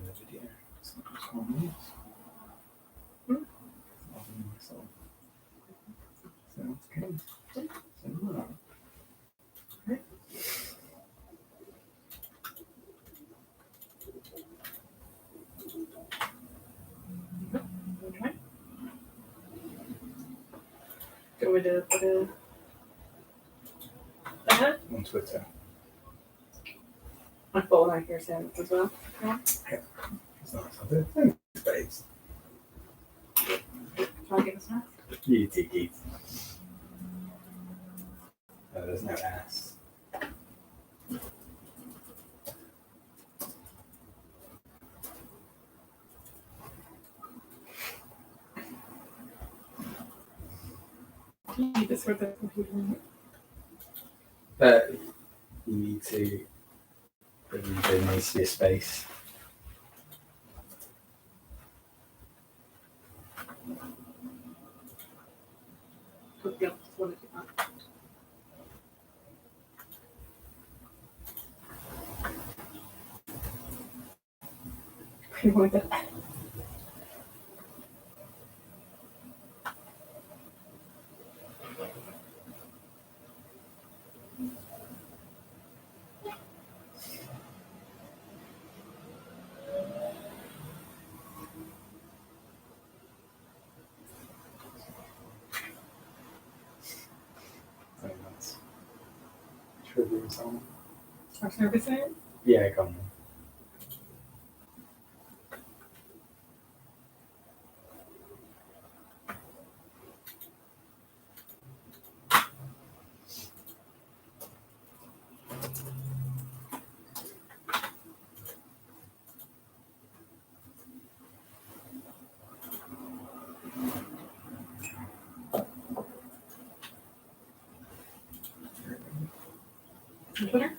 the video. It's not just 1 minute. Sounds good. Do we do put a that? On Twitter. I follow like your Sam as well. It's nice. I do. Thanks, babes. Try to get us now. You tiki. There's no S. You need this for the computer. But you need to. There needs to be a space. Put the other one if you want. You want that? I think that's trivia song. Our service name? Yeah, go on. On Twitter?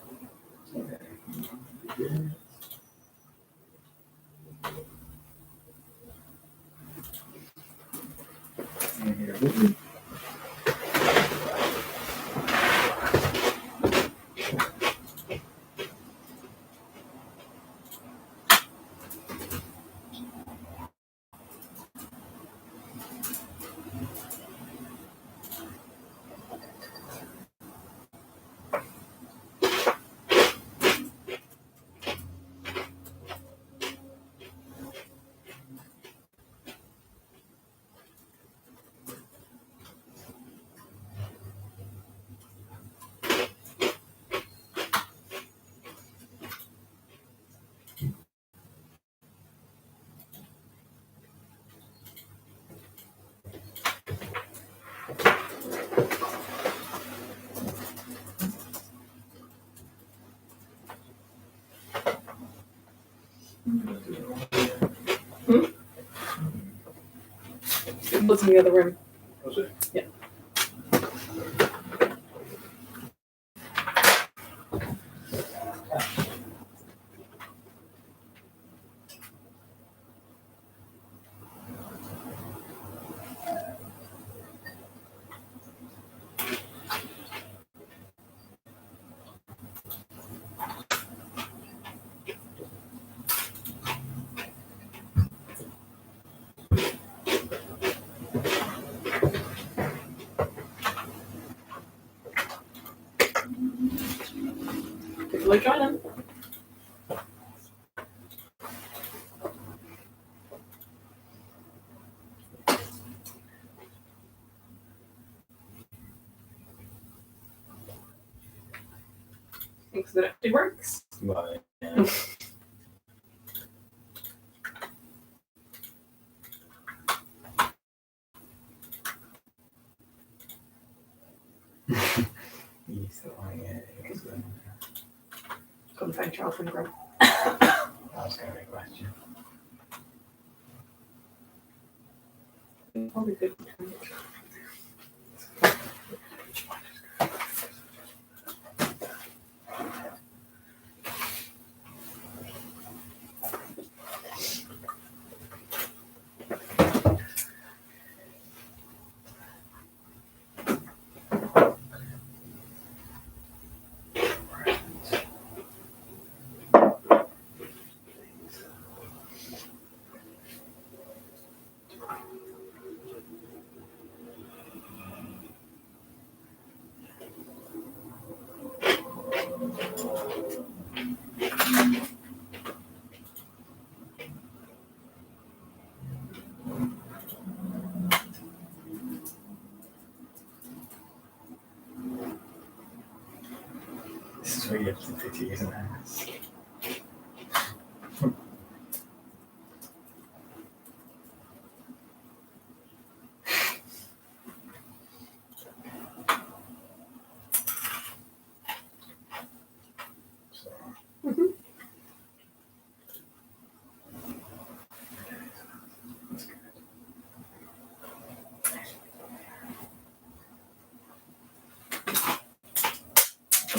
It was in the other room. Was it? Yeah. People are joining. Thinks that it actually works. Right. Yeah. You still like it? Couldn't find Charles Wingram. That was going to be a question. Probably good. This is where you have to pity, isn't it?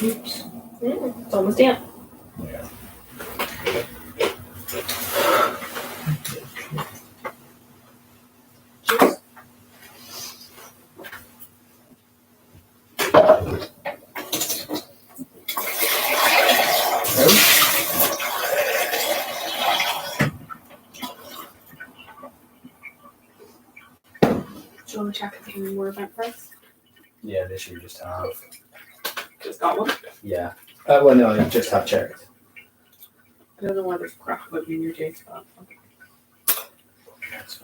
Oops. It's almost damp. Yeah. Cheers. Do you want to check if there's any more event price? Yeah, this you just have. Just got one. Yeah. Well, no, you just have checked. I don't know why there's crap living in your J spot. That's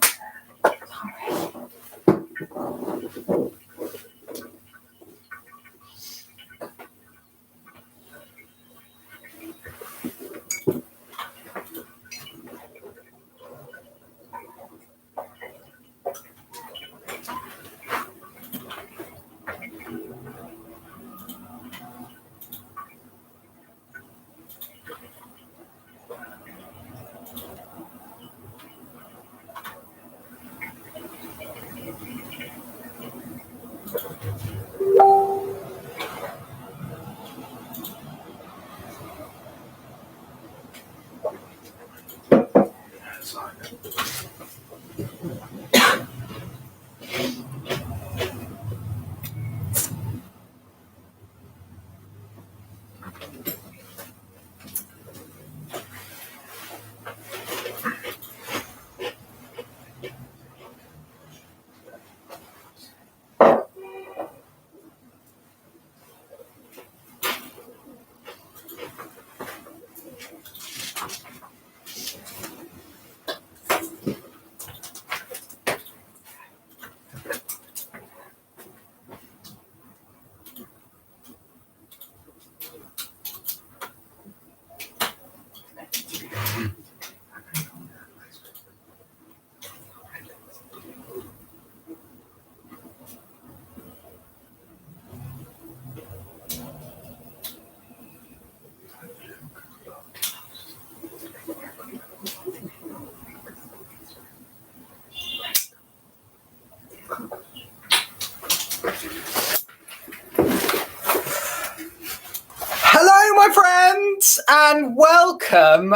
Hello, my friends, and welcome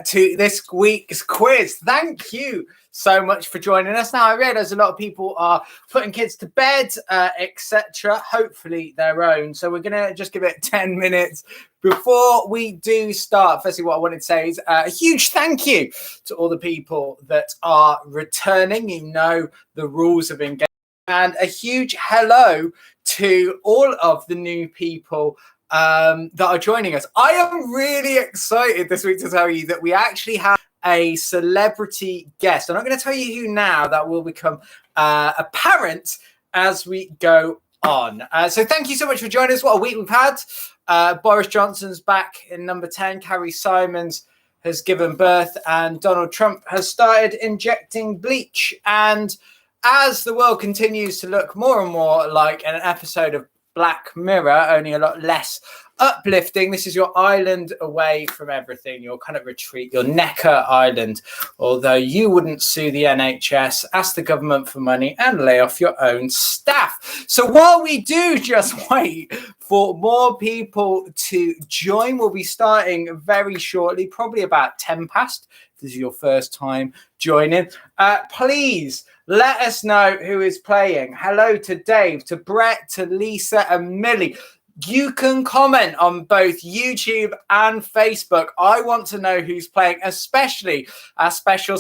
to this week's quiz. Thank you so much for joining us. Now, I realise a lot of people are putting kids to bed, etc., hopefully their own. So we're going to just give it 10 minutes before we do start. Firstly, what I wanted to say is a huge thank you to all the people that are returning. You know the rules of engagement. And a huge hello to all of the new people that are joining us. I am really excited this week to tell you that we actually have a celebrity guest. I'm not going to tell you who now. That will become apparent as we go on. So thank you so much for joining us. What a week we've had. Boris Johnson's back in number 10. Carrie Simons has given birth, and Donald Trump has started injecting bleach. And as the world continues to look more and more like an episode of Black Mirror, only a lot less uplifting, this is your island away from everything, your kind of retreat, your Necker Island. Although you wouldn't sue the NHS, ask the government for money and lay off your own staff. So while we do just wait for more people to join, we'll be starting very shortly, probably about 10 past. If this is your first time joining, please let us know who is playing. Hello to Dave, to Brett, to Lisa and Millie. You can comment on both YouTube and Facebook. I want to know who's playing, especially our special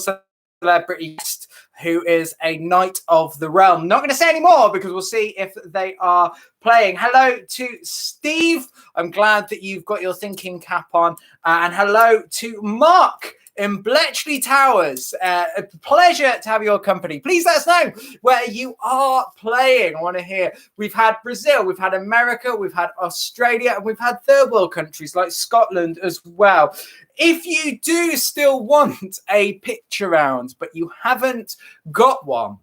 celebrity guest who is a Knight of the Realm. Not going to say any more because we'll see if they are playing. Hello to Steve. I'm glad that you've got your thinking cap on. And hello to Mark in Bletchley Towers. A pleasure to have your company. Please let us know where you are playing. I want to hear. We've had Brazil, we've had America, we've had Australia, and we've had third world countries like Scotland as well. If you do still want a picture round, but you haven't got one,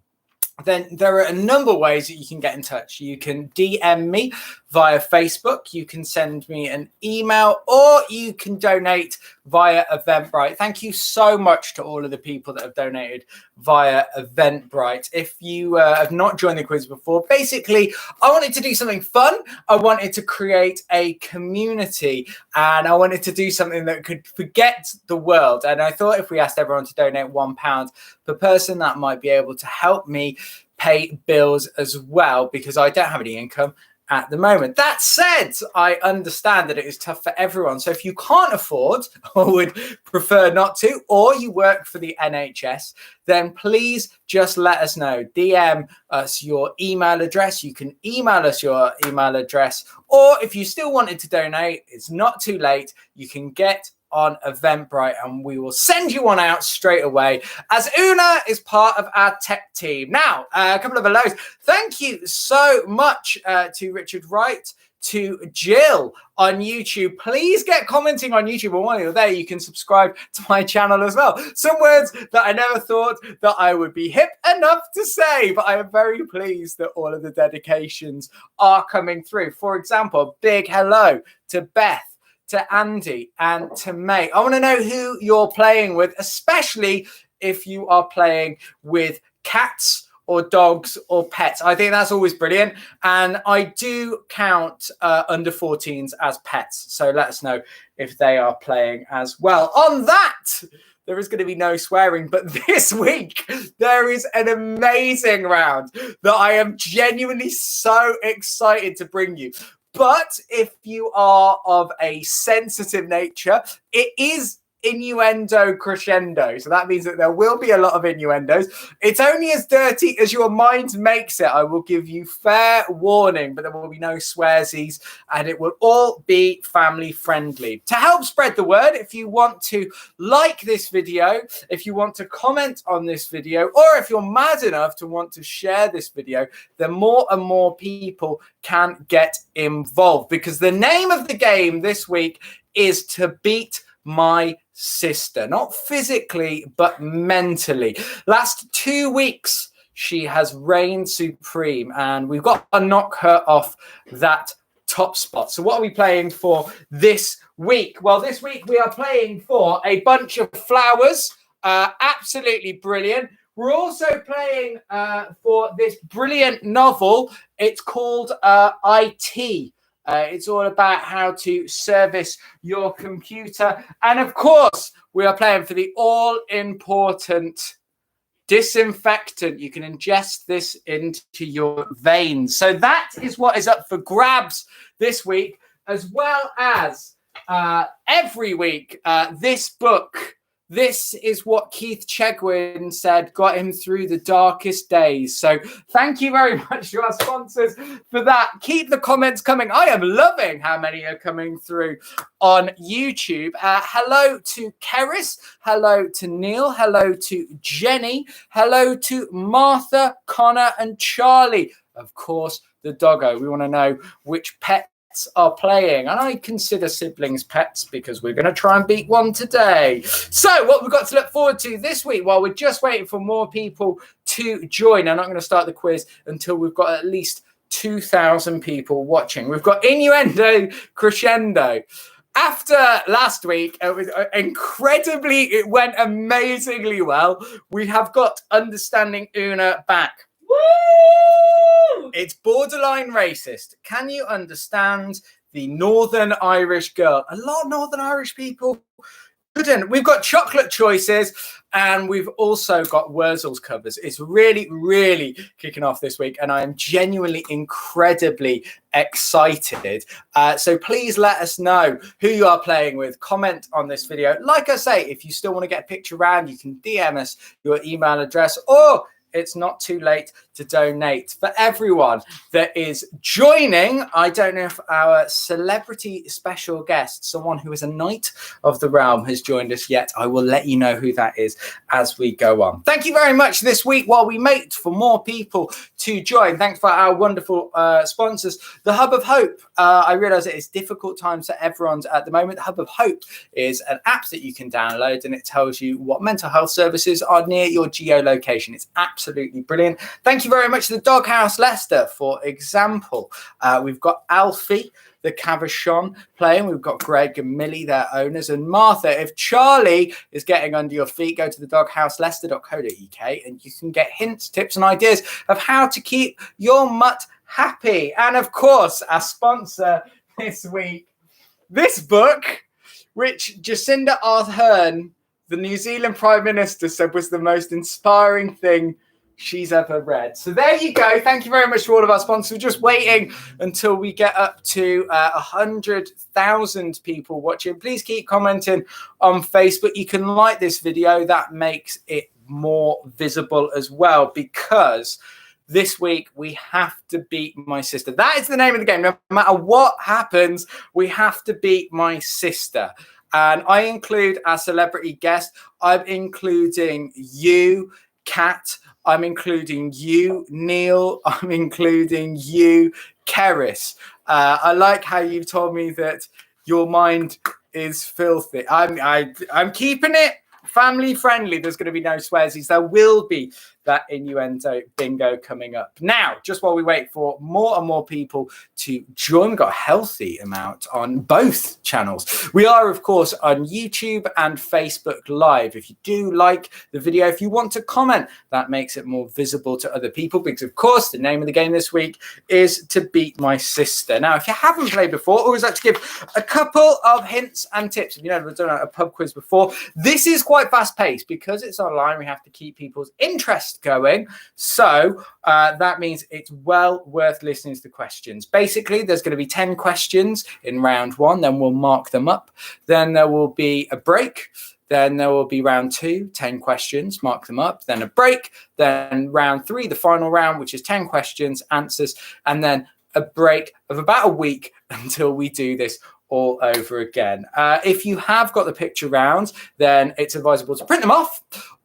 then there are a number of ways that you can get in touch. You can DM me via Facebook, you can send me an email, or you can donate via Eventbrite. Thank you so much to all of the people that have donated via Eventbrite. If you have not joined the quiz before, basically, I wanted to do something fun. I wanted to create a community, and I wanted to do something that could forget the world. And I thought if we asked everyone to donate £1 per person, that might be able to help me pay bills as well, because I don't have any income at the moment. That said, I understand that it is tough for everyone. So if you can't afford or would prefer not to, or you work for the NHS, then please just let us know. DM us your email address. You can email us your email address. Or if you still wanted to donate, it's not too late. You can get on Eventbrite and we will send you one out straight away, as Una is part of our tech team. Now, a couple of hellos. Thank you so much to Richard Wright, to Jill on YouTube. Please get commenting on YouTube, and while you're there, you can subscribe to my channel as well. Some words that I never thought that I would be hip enough to say, but I am very pleased that all of the dedications are coming through. For example, big hello to Beth, to Andy, and to May. I want to know who you're playing with, especially if you are playing with cats or dogs or pets. I think that's always brilliant. And I do count under 14s as pets. So let us know if they are playing as well. On that, there is going to be no swearing, but this week there is an amazing round that I am genuinely so excited to bring you. But if you are of a sensitive nature, it is innuendo crescendo. So that means that there will be a lot of innuendos. It's only as dirty as your mind makes it. I will give you fair warning, but there will be no swearsies, and it will all be family friendly. To help spread the word, if you want to like this video, if you want to comment on this video, or if you're mad enough to want to share this video, then more and more people can get involved, because the name of the game this week is to beat my sister, not physically, but mentally. Last 2 weeks, she has reigned supreme, and we've got to knock her off that top spot. So what are we playing for this week? Well, this week we are playing for a bunch of flowers. Absolutely brilliant. We're also playing for this brilliant novel. It's called IT. It's all about how to service your computer. And of course, we are playing for the all-important disinfectant. You can ingest this into your veins. So that is what is up for grabs this week, as well as every week, this book. This is what Keith Chegwin said got him through the darkest days. So thank you very much to our sponsors for that. Keep the comments coming. I am loving how many are coming through on YouTube. Hello to Keris. Hello to Neil. Hello to Jenny. Hello to Martha, Connor, and Charlie. Of course, the doggo. We want to know which pet are playing, and I consider siblings pets because we're going to try and beat one today. So what we've got to look forward to this week, while we're just waiting for more people to join, I'm not going to start the quiz until we've got at least 2,000 people watching. We've got innuendo crescendo. After last week, it was it went amazingly well. We have got Understanding Una back. Woo! It's borderline racist. Can you understand the Northern Irish girl? A lot of Northern Irish people Pudding. We've got chocolate choices, and we've also got Wurzel's covers. It's really, really kicking off this week, and I am genuinely incredibly excited. So please let us know who you are playing with. Comment on this video. Like I say, if you still want to get a picture around, you can DM us your email address, or it's not too late to donate. For everyone that is joining, I don't know if our celebrity special guest, someone who is a knight of the realm, has joined us yet. I will let you know who that is as we go on. Thank you very much this week while we wait for more people to join. Thanks for our wonderful sponsors. The Hub of Hope. I realize it is difficult times for everyone at the moment. The Hub of Hope is an app that you can download, and it tells you what mental health services are near your geolocation. It's absolutely brilliant. Thank you very much to the Doghouse Leicester, for example. We've got Alfie, the Cavachon, playing. We've got Greg and Millie, their owners, and Martha. If Charlie is getting under your feet, go to the doghouselester.co.uk and you can get hints, tips, and ideas of how to keep your mutt happy. And of course, our sponsor this week, this book, which Jacinda Ardern, the New Zealand Prime Minister, said was the most inspiring thing she's ever read. So there you go. Thank you very much to all of our sponsors. We're just waiting until we get up to 100,000 people watching. Please keep commenting on Facebook. You can like this video. That makes it more visible as well, because this week we have to beat my sister. That is the name of the game. No matter what happens, we have to beat my sister. And I include our celebrity guest. I'm including you, Kat. I'm including you, Neil. I'm including you, Keris. I like how you've told me that your mind is filthy. I'm keeping it family friendly. There's going to be no swearsies. There will be that innuendo bingo coming up. Now, just while we wait for more and more people to join, we've got a healthy amount on both channels. We are, of course, on YouTube and Facebook Live. If you do like the video, if you want to comment, that makes it more visible to other people, because, of course, the name of the game this week is To Beat My Sister. Now, if you haven't played before, I always like to give a couple of hints and tips. If you know, we've done a pub quiz before. This is quite fast-paced. Because it's online, we have to keep people's interest going, so that means it's well worth listening to the questions. Basically, there's going to be 10 questions in round one, then we'll mark them up, then there will be a break, then there will be round 2, 10 questions, mark them up, then a break, then round 3, the final round, which is 10 questions, answers, and then a break of about a week until we do this all over again. If you have got the picture rounds, then it's advisable to print them off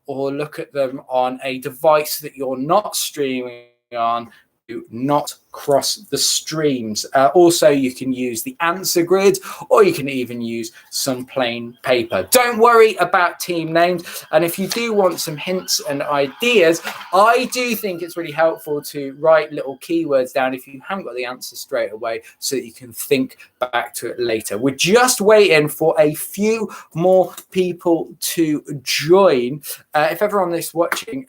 or look at them on a device that you're not streaming on. Do not cross the streams. Also, you can use the answer grid, or you can even use some plain paper. Don't worry about team names. And if you do want some hints and ideas, I do think it's really helpful to write little keywords down if you haven't got the answer straight away, so that you can think back to it later. We're just waiting for a few more people to join. If everyone that's watching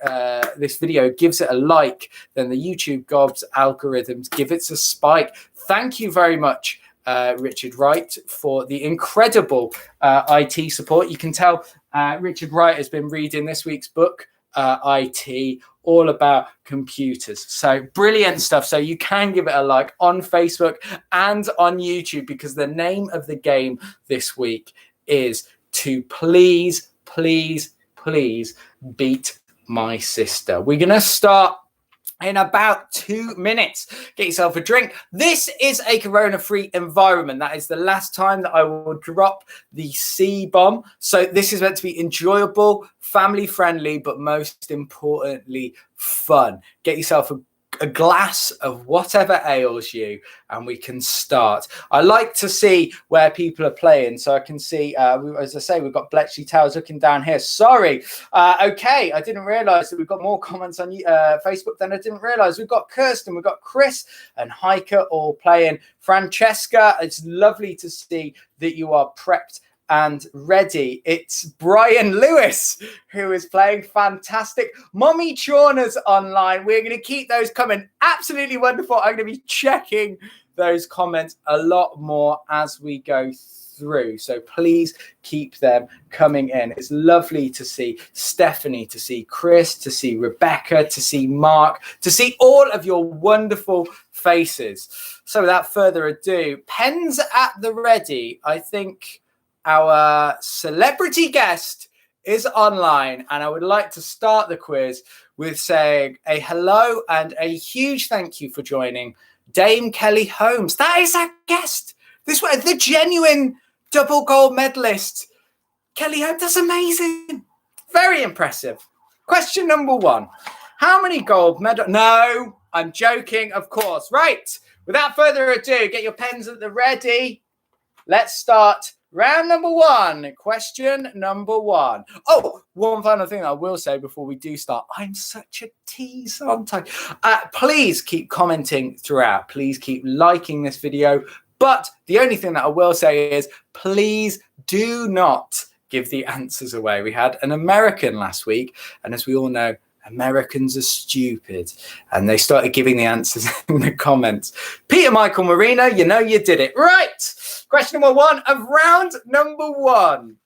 this video gives it a like, then the YouTube Gobs algorithm give it a spike. Thank you very much, Richard Wright, for the incredible IT support. You can tell Richard Wright has been reading this week's book, IT, all about computers. So brilliant stuff. So you can give it a like on Facebook and on YouTube, because the name of the game this week is to please, please, please beat my sister. We're going to start in about 2 minutes. Get yourself a drink. This is a corona-free environment. That is the last time that I will drop the C-bomb. So this is meant to be enjoyable, family-friendly, but most importantly, fun. Get yourself a glass of whatever ails you, and we can start. I like to see where people are playing, so I can see, as I say, we've got Bletchley Towers looking down here. Sorry. Okay, I didn't realize that we've got more comments on Facebook than I didn't realize. We've got Kirsten, we've got Chris and Heike all playing. Francesca, it's lovely to see that you are prepped and ready. It's Brian Lewis who is playing. Fantastic. Mommy Chauna's online. We're going to keep those coming. Absolutely wonderful. I'm going to be checking those comments a lot more as we go through. So please keep them coming in. It's lovely to see Stephanie, to see Chris, to see Rebecca, to see Mark, to see all of your wonderful faces. So without further ado, pens at the ready. I think our celebrity guest is online, and I would like to start the quiz with saying a hello and a huge thank you for joining Dame Kelly Holmes. That is our guest. This was the genuine double gold medalist. Kelly Holmes, that's amazing. Very impressive. Question number 1. How many gold medals? No, I'm joking, of course. Right. Without further ado, get your pens at the ready. Let's start round number 1. Question number 1. Oh, one final thing I will say before we do start. I'm such a tease, aren't I? Please keep commenting throughout. Please keep liking this video. But the only thing that I will say is please do not give the answers away. We had an American last week, and as we all know, Americans are stupid, and they started giving the answers in the comments. Peter Michael Marino, you know you did it. Right. Question number 1 of round number 1.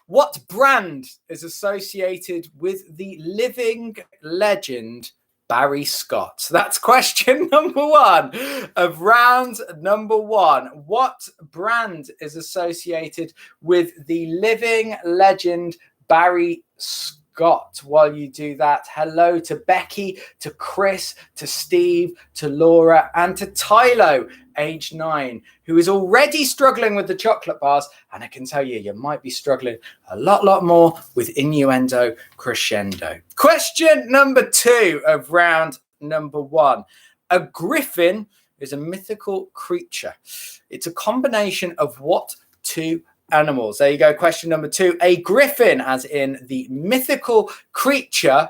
What brand is associated with the living legend Barry Scott? That's question number 1 of round number 1. What brand is associated with the living legend Barry Scott? While you do that, hello to Becky, to Chris, to Steve, to Laura, and to Tylo, age 9, who is already struggling with the chocolate bars. And I can tell you, you might be struggling a lot more with innuendo crescendo. Question number 2 of round number 1. A griffin is a mythical creature. It's a combination of what 2 animals? There you go. Question number 2. A griffin, as in the mythical creature,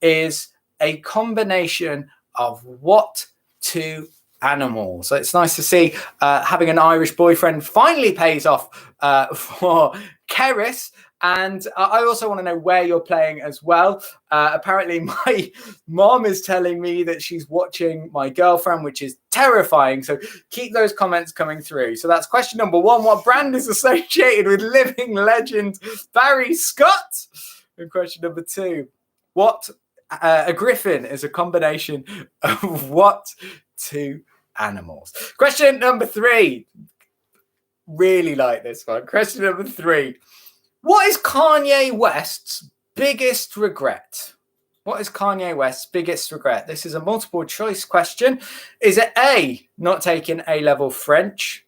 is a combination of what 2 animals? So it's nice to see having an Irish boyfriend finally pays off for Keris. And I also want to know where you're playing as well. Apparently, my mom is telling me that she's watching My Girlfriend, which is terrifying. So keep those comments coming through. So that's question number 1. What brand is associated with living legend Barry Scott? And question number 2. What a griffin is a combination of what 2 animals? Question number 3. Really like this one. Question number 3. What is Kanye West's biggest regret? What is Kanye West's biggest regret? This is a multiple choice question. Is it A, not taking A-level French?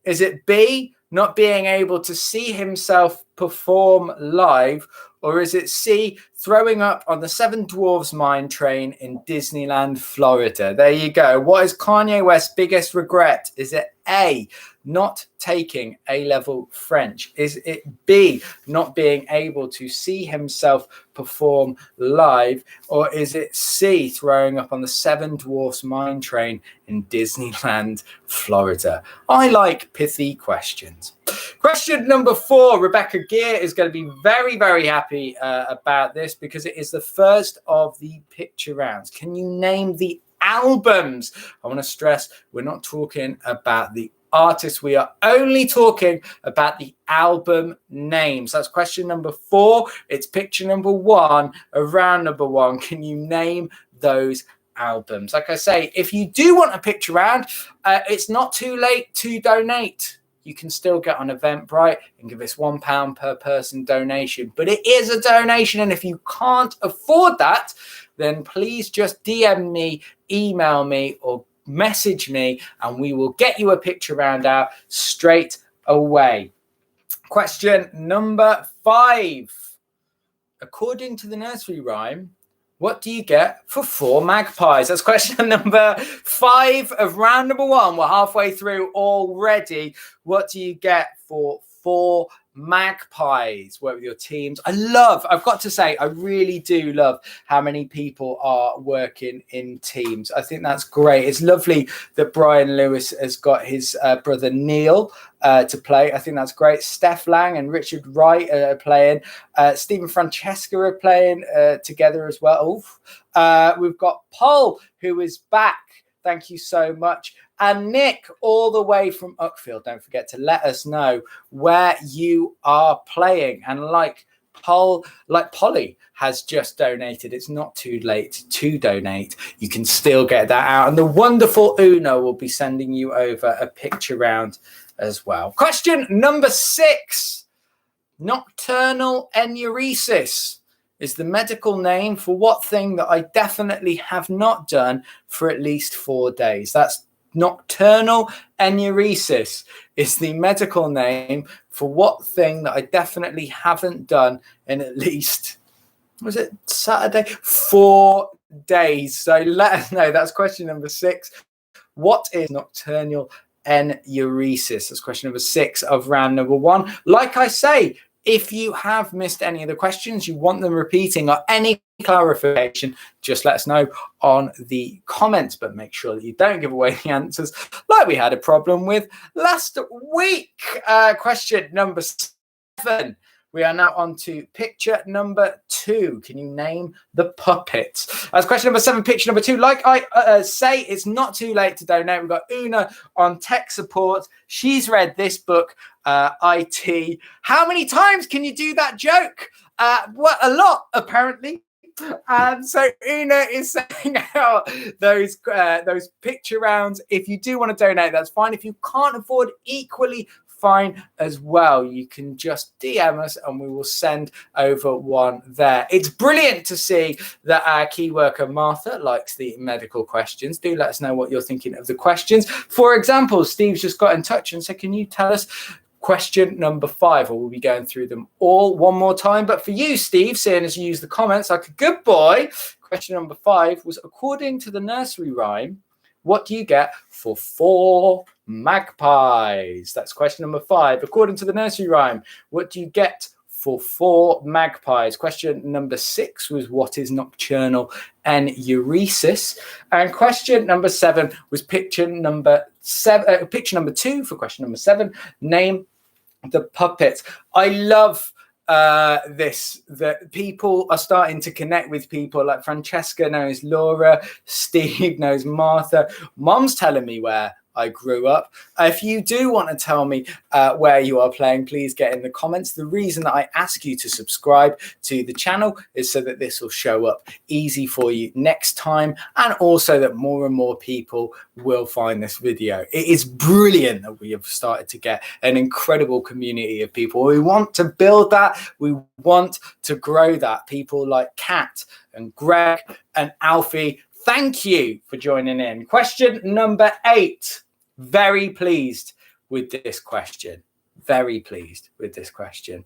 Is it B, not being able to see himself perform live? Or is it C, throwing up on the Seven Dwarfs Mine Train in Disneyland, Florida? There you go. What is Kanye West's biggest regret? Is it A, not taking A-level French? Is it B, not being able to see himself perform live? Or is it C, throwing up on the Seven Dwarfs Mine Train in Disneyland, Florida? I like pithy questions. Question number 4. Rebecca Gear is going to be very, very happy about this because it is the first of the picture rounds. Can you name the albums? I want to stress we're not talking about the artists. We are only talking about the album names. That's question number 4. It's picture number 1 of round number 1. Can you name those albums? Like I say, if you do want a picture round, it's not too late to donate. You can still get on Eventbrite and give us £1 per person donation. But it is a donation. And if you can't afford that, then please just DM me, email me, or message me, and we will get you a picture round out straight away. Question number 5. According to the nursery rhyme, what do you get for 4 magpies? That's question number 5 of round number 1. We're halfway through already. What do you get for 4 magpies? Work with your teams. I've got to say, I really do love how many people are working in teams. I think that's great. It's lovely that Brian Lewis has got his brother Neil to play. I think that's great. Steph Lang and Richard Wright are playing. Stephen Francesca are playing together as well. We've got Paul, who is back Thank you so much. And Nick, all the way from Uckfield, don't forget to let us know where you are playing. And like Polly has just donated, it's not too late to donate. You can still get that out. And the wonderful Una will be sending you over a picture round as well. Question number 6. Nocturnal enuresis is the medical name for what thing that I definitely have not done for at least 4 days. That's nocturnal enuresis is the medical name for what thing that I definitely haven't done in at least, was it Saturday? 4 days. So let us know. That's question number 6. What is nocturnal enuresis? That's question number 6 of round number 1. Like I say, if you have missed any of the questions, you want them repeating or any clarification, just let us know on the comments, but make sure that you don't give away the answers like we had a problem with last week. Question number 7. We are now on to picture number 2. Can you name the puppet? That's question number 7, picture number 2. Like I say, it's not too late to donate. We've got Una on tech support. She's read this book, IT. How many times can you do that joke? Well, a lot, apparently. So Una is sending out those picture rounds. If you do want to donate, that's fine. If you can't afford, equally fine as well. You can just DM us and we will send over one there. It's brilliant to see that our key worker Martha likes the medical questions. Do let us know what you're thinking of the questions. For example, Steve's just got in touch and said, can you tell us question number 5? Or we'll be going through them all one more time. But for you, Steve, seeing as you use the comments like a good boy, question number 5 was, according to the nursery rhyme, what do you get for 4 magpies? That's question number 5. According to the nursery rhyme, what do you get for 4 magpies? Question number 6 was, what is nocturnal enuresis? And question number 7 was picture number 2 for question number 7. Name the puppet. I love this, that people are starting to connect with people. Like Francesca knows Laura, Steve knows Martha, Mom's telling me where I grew up. If you do want to tell me where you are playing, please get in the comments. The reason that I ask you to subscribe to the channel is so that this will show up easy for you next time, and also that more and more people will find this video. It is brilliant that we have started to get an incredible community of people. We want to build that. We want to grow that. People like Kat and Greg and Alfie, thank you for joining in. Question number 8. Very pleased with this question. Very pleased with this question.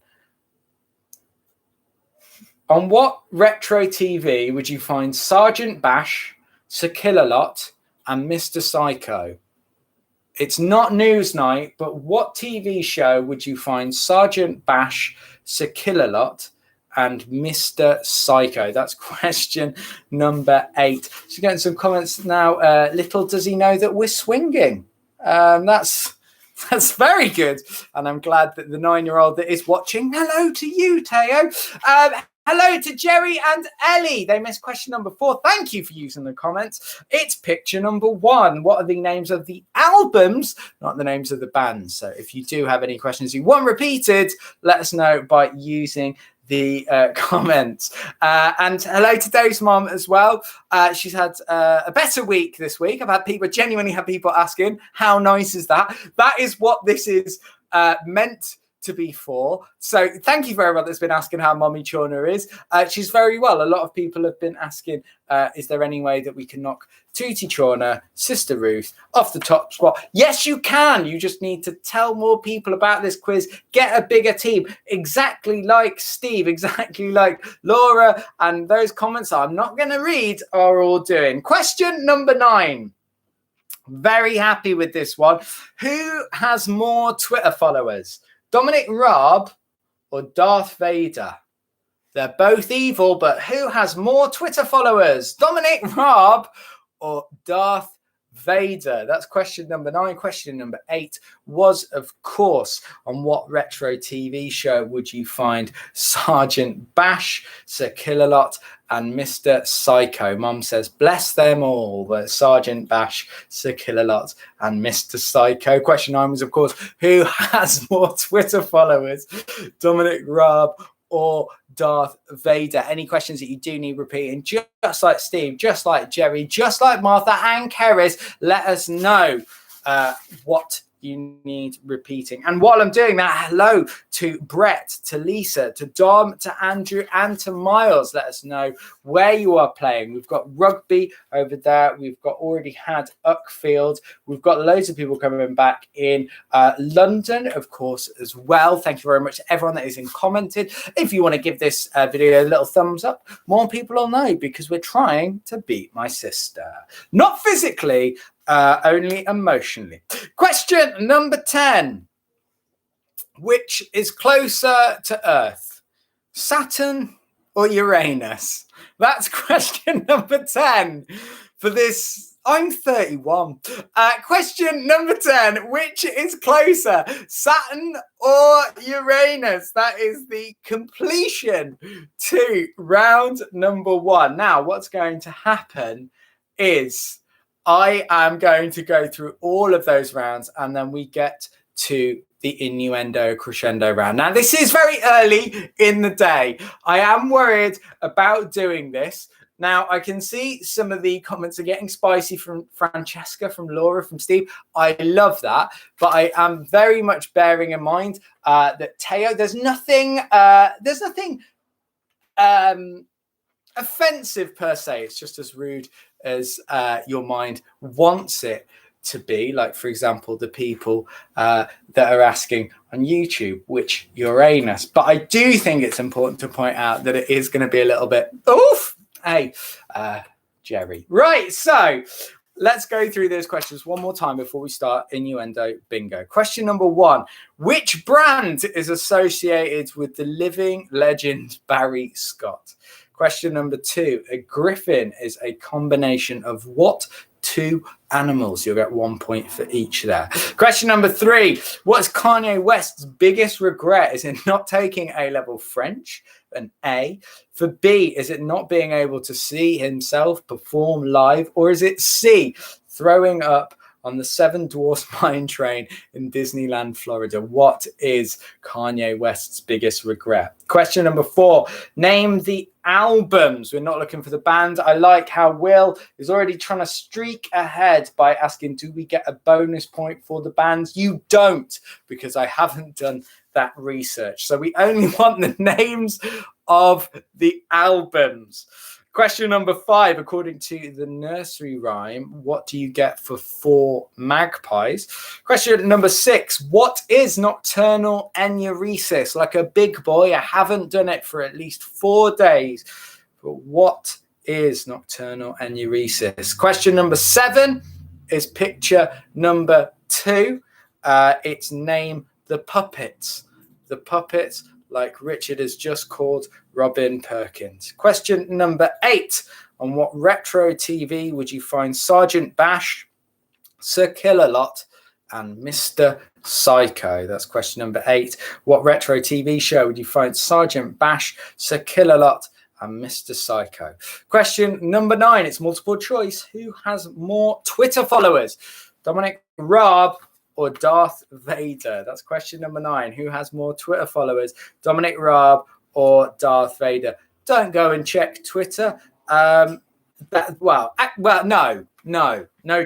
On what retro TV would you find Sergeant Bash, Sir Kill-A-Lot, and Mr. Psycho? It's not Newsnight, but what TV show would you find Sergeant Bash, Sir Kill-A-Lot, and Mr. Psycho? That's question number 8. So getting some comments now. Little does he know that we're swinging. That's very good. And I'm glad that the 9-year-old that is watching, hello to you, Teo. Hello to Jerry and Ellie. They missed question number 4. Thank you for using the comments. It's picture number 1. What are the names of the albums, not the names of the bands? So if you do have any questions you want repeated, let us know by using the comments. And hello to Dave's mom as well. She's had a better week this week. I've had genuinely had people asking, how nice is that? That is what this is meant to be for. So thank you for everyone that's been asking how Mommy Chorna is. She's very well. A lot of people have been asking, is there any way that we can knock Tootie Chorna, Sister Ruth, off the top spot? Yes, you can. You just need to tell more people about this quiz, get a bigger team, exactly like Steve, exactly like Laura, and those comments I'm not going to read are all doing. Question number 9. Very happy with this one. Who has more Twitter followers? Dominic Raab or Darth Vader? They're both evil, but who has more Twitter followers? Dominic Raab or Darth Vader? That's question number 9. Question number 8 was, of course, on what retro TV show would you find Sergeant Bash, Sir Kill-A-Lot, and Mr. Psycho? Mum says, bless them all, but Sergeant Bash, Sir Kill-A-Lot, and Mr. Psycho. Question 9 was, of course, who has more Twitter followers, Dominic Raab or Darth Vader? Any questions that you do need repeating, just like Steve, just like Jerry, just like Martha and Keris, let us know what you need repeating. And while I'm doing that, hello to Brett, to Lisa, to Dom, to Andrew, and to Miles. Let us know where you are playing. We've got rugby over there. We've got already had Uckfield. We've got loads of people coming back in London, of course, as well. Thank you very much to everyone that is in commented. If you want to give this video a little thumbs up, more people will know, because we're trying to beat my sister. Not physically, only emotionally. Question number 10. Which is closer to Earth, Saturn or Uranus? That's question number 10 for this. I'm 31. Question number 10. Which is closer, Saturn or Uranus? That is the completion to round number 1. Now, what's going to happen is I am going to go through all of those rounds, and then we get to the innuendo crescendo round. Now, this is very early in the day. I am worried about doing this. Now, I can see some of the comments are getting spicy from Francesca, from Laura, from Steve. I love that. But I am very much bearing in mind that Teo, there's nothing offensive per se. It's just as rude as your mind wants it to be. Like, for example, the people that are asking on YouTube, which Uranus. But I do think it's important to point out that it is going to be a little bit oof. Hey, Jerry. Right, so let's go through those questions one more time before we start innuendo bingo. Question number 1. Which brand is associated with the living legend Barry Scott? Question number 2. A griffin is a combination of what 2 animals? You'll get 1 point for each there. Question number 3. What is Kanye West's biggest regret? Is it not taking A-level French? An A. For B, is it not being able to see himself perform live? Or is it C, throwing up on the Seven Dwarfs Mine Train in Disneyland, Florida? What is Kanye West's biggest regret? Question number 4. Name the albums. We're not looking for the band. I like how Will is already trying to streak ahead by asking, do we get a bonus point for the bands? You don't, because I haven't done that research. So we only want the names of the albums. Question number 5, according to the nursery rhyme, what do you get for 4 magpies? Question number 6, what is nocturnal enuresis? Like a big boy, I haven't done it for at least 4 days. But what is nocturnal enuresis? Question number 7 is picture number 2. It's name the puppets. The puppets, like Richard has just called Robin Perkins. Question number 8. On what retro TV would you find Sergeant Bash, Sir Kill-A-Lot, and Mr. Psycho? That's question number 8. What retro TV show would you find Sergeant Bash, Sir Kill-A-Lot, and Mr. Psycho? Question number 9. It's multiple choice. Who has more Twitter followers? Dominic Raab or Darth Vader? That's question number 9. Who has more Twitter followers? Dominic Raab or Darth Vader? Don't go and check Twitter. No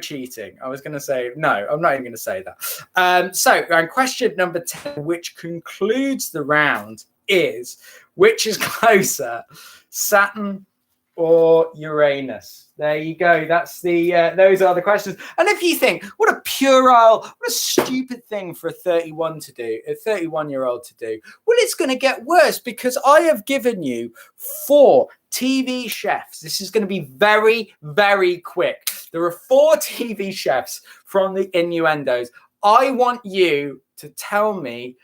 cheating. I was going to say, no, I'm not even going to say that. So question number 10, which concludes the round, is which is closer, Saturn or Uranus? There you go. That's the those are the questions. And if you think, what a puerile, what a stupid thing for a 31-year-old to do. Well, it's going to get worse, because I have given you 4 TV chefs. This is going to be very, very quick. There are 4 TV chefs from the innuendos. I want you to tell me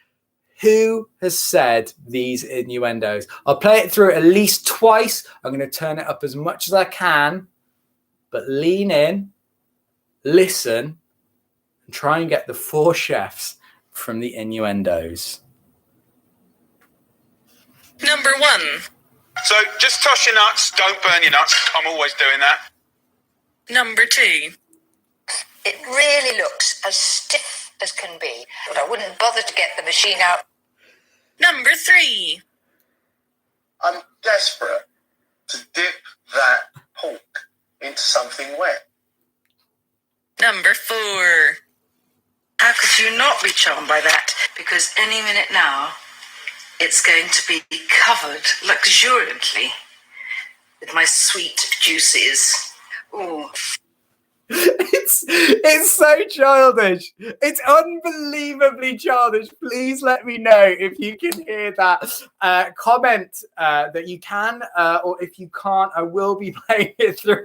who has said these innuendos. I'll play it through at least twice. I'm going to turn it up as much as I can, but lean in, listen, and try and get the 4 chefs from the innuendos. Number 1. So just toss your nuts, don't burn your nuts. I'm always doing that. Number 2. It really looks as stiff as can be, but I wouldn't bother to get the machine out. Number 3. I'm desperate to dip that pork into something wet. Number 4. How could you not be charmed by that? Because any minute now, it's going to be covered luxuriantly with my sweet juices. Ooh. It's so childish. It's unbelievably childish. Please let me know if you can hear that. Comment that you can, or if you can't, I will be playing it through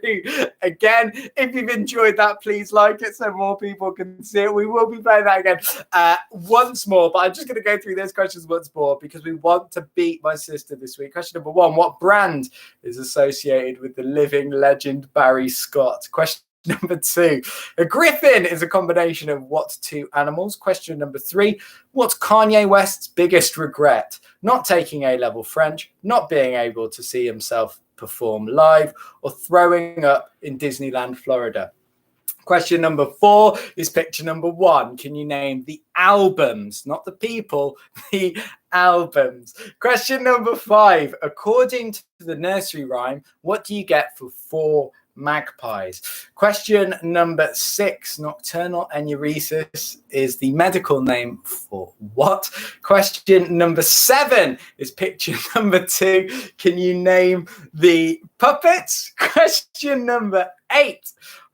again. If you've enjoyed that, please like it so more people can see it. We will be playing that again once more, but I'm just going to go through those questions once more because we want to beat my sister this week. Question number 1, what brand is associated with the living legend Barry Scott? Question number 2, a griffin is a combination of what 2 animals? Question number 3, what's Kanye West's biggest regret? Not taking A-level French, not being able to see himself perform live, or throwing up in Disneyland, Florida? Question number 4 is picture number 1. Can you name the albums, not the people, the albums? Question number 5, according to the nursery rhyme, what do you get for 4 magpies? Question number 6, nocturnal enuresis is the medical name for what? Question number 7 is picture number 2. Can you name the puppets? Question number 8,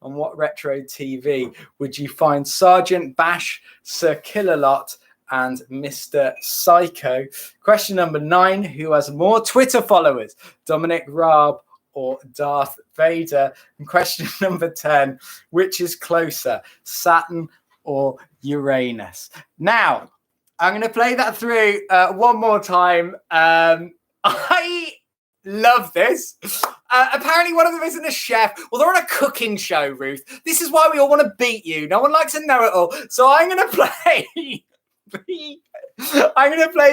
on what retro TV would you find Sergeant Bash, Sir Kill-A-Lot, and Mr. Psycho? Question number 9, who has more Twitter followers, Dominic Raab or Darth Vader? And question number 10, which is closer, Saturn or Uranus? Now, I'm going to play that through one more time. I love this. Apparently one of them isn't a chef. Well, they're on a cooking show, Ruth. This is why we all want to beat you. No one likes to know it all. So I'm going to play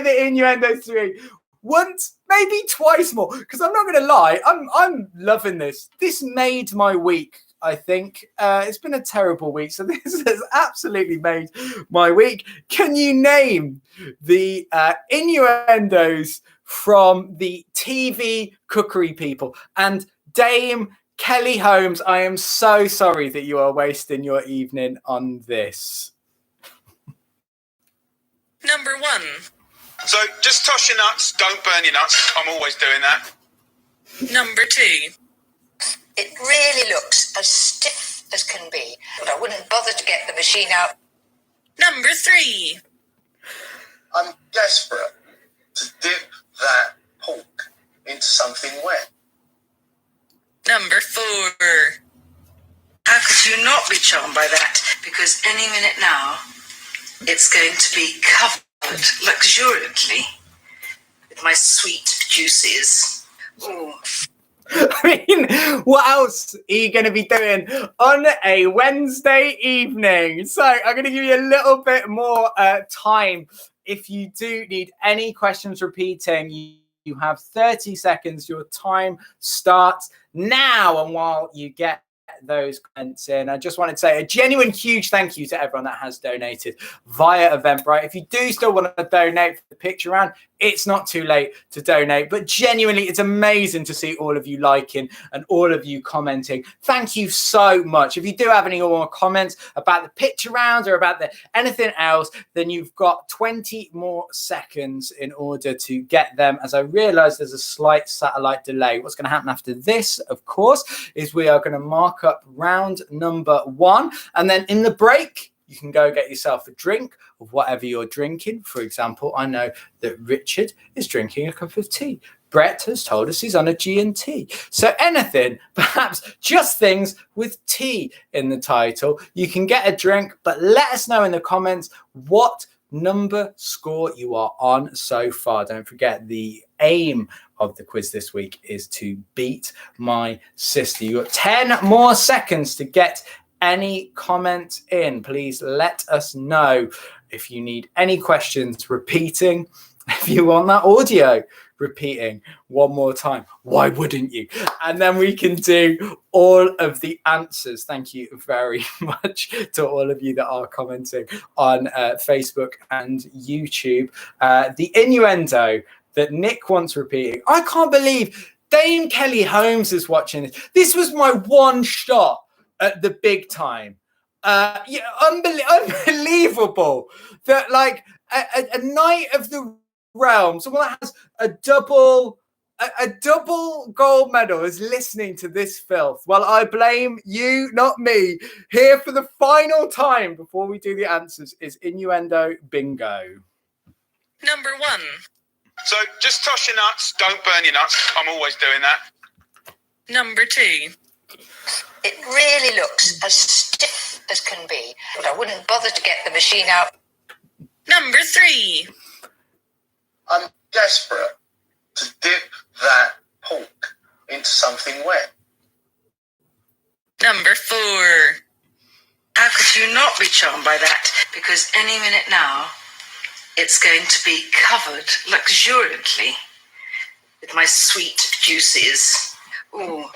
the innuendo 3 once, maybe twice more, because I'm not going to lie, I'm loving this. This made my week, I think. It's been a terrible week, so this has absolutely made my week. Can you name the innuendos from the TV cookery people? And Dame Kelly Holmes, I am so sorry that you are wasting your evening on this. Number 1. So just toss your nuts, don't burn your nuts. I'm always doing that. Number 2. It really looks as stiff as can be, but I wouldn't bother to get the machine out. Number 3. I'm desperate to dip that pork into something wet. Number 4. How could you not be charmed by that? Because any minute now, it's going to be covered luxuriantly with my sweet juices. Ooh. I mean, what else are you going to be doing on a Wednesday evening? So I'm going to give you a little bit more time. If you do need any questions repeating, you have 30 seconds. Your time starts now. And while you get those comments in, I just wanted to say a genuine huge thank you to everyone that has donated via Eventbrite. If you do still want to donate for the picture round, it's not too late to donate, but genuinely it's amazing to see all of you liking and all of you commenting. Thank you so much. If you do have any more comments about the picture rounds or about anything else, then you've got 20 more seconds in order to get them, as I realize there's a slight satellite delay. What's going to happen after this, of course, is we are going to mark up round number 1, and then in the break you can go get yourself a drink of whatever you're drinking. For example, I know that Richard is drinking a cup of tea. Brett has told us he's on a G&T. So anything, perhaps just things with tea in the title. You can get a drink, but let us know in the comments what number score you are on so far. Don't forget, the aim of the quiz this week is to beat my sister. You've got 10 more seconds to get any comments in, please let us know. If you need any questions repeating, if you want that audio repeating one more time, why wouldn't you? And then we can do all of the answers. Thank you very much to all of you that are commenting on Facebook and YouTube. The innuendo that Nick wants repeating. I can't believe Dame Kelly Holmes is watching this. This was my one shot at the big time. Yeah, unbelievable that like a Knight of the Realm, someone that has a double gold medal, is listening to this filth. Well, I blame you, not me. Here for the final time before we do the answers is innuendo bingo. Number 1. So just toss your nuts, don't burn your nuts. I'm always doing that. Number 2. It really looks as stiff as can be, but I wouldn't bother to get the machine out. Number 3. I'm desperate to dip that pork into something wet. Number 4. How could you not be charmed by that? Because any minute now, it's going to be covered luxuriantly with my sweet juices. Ooh.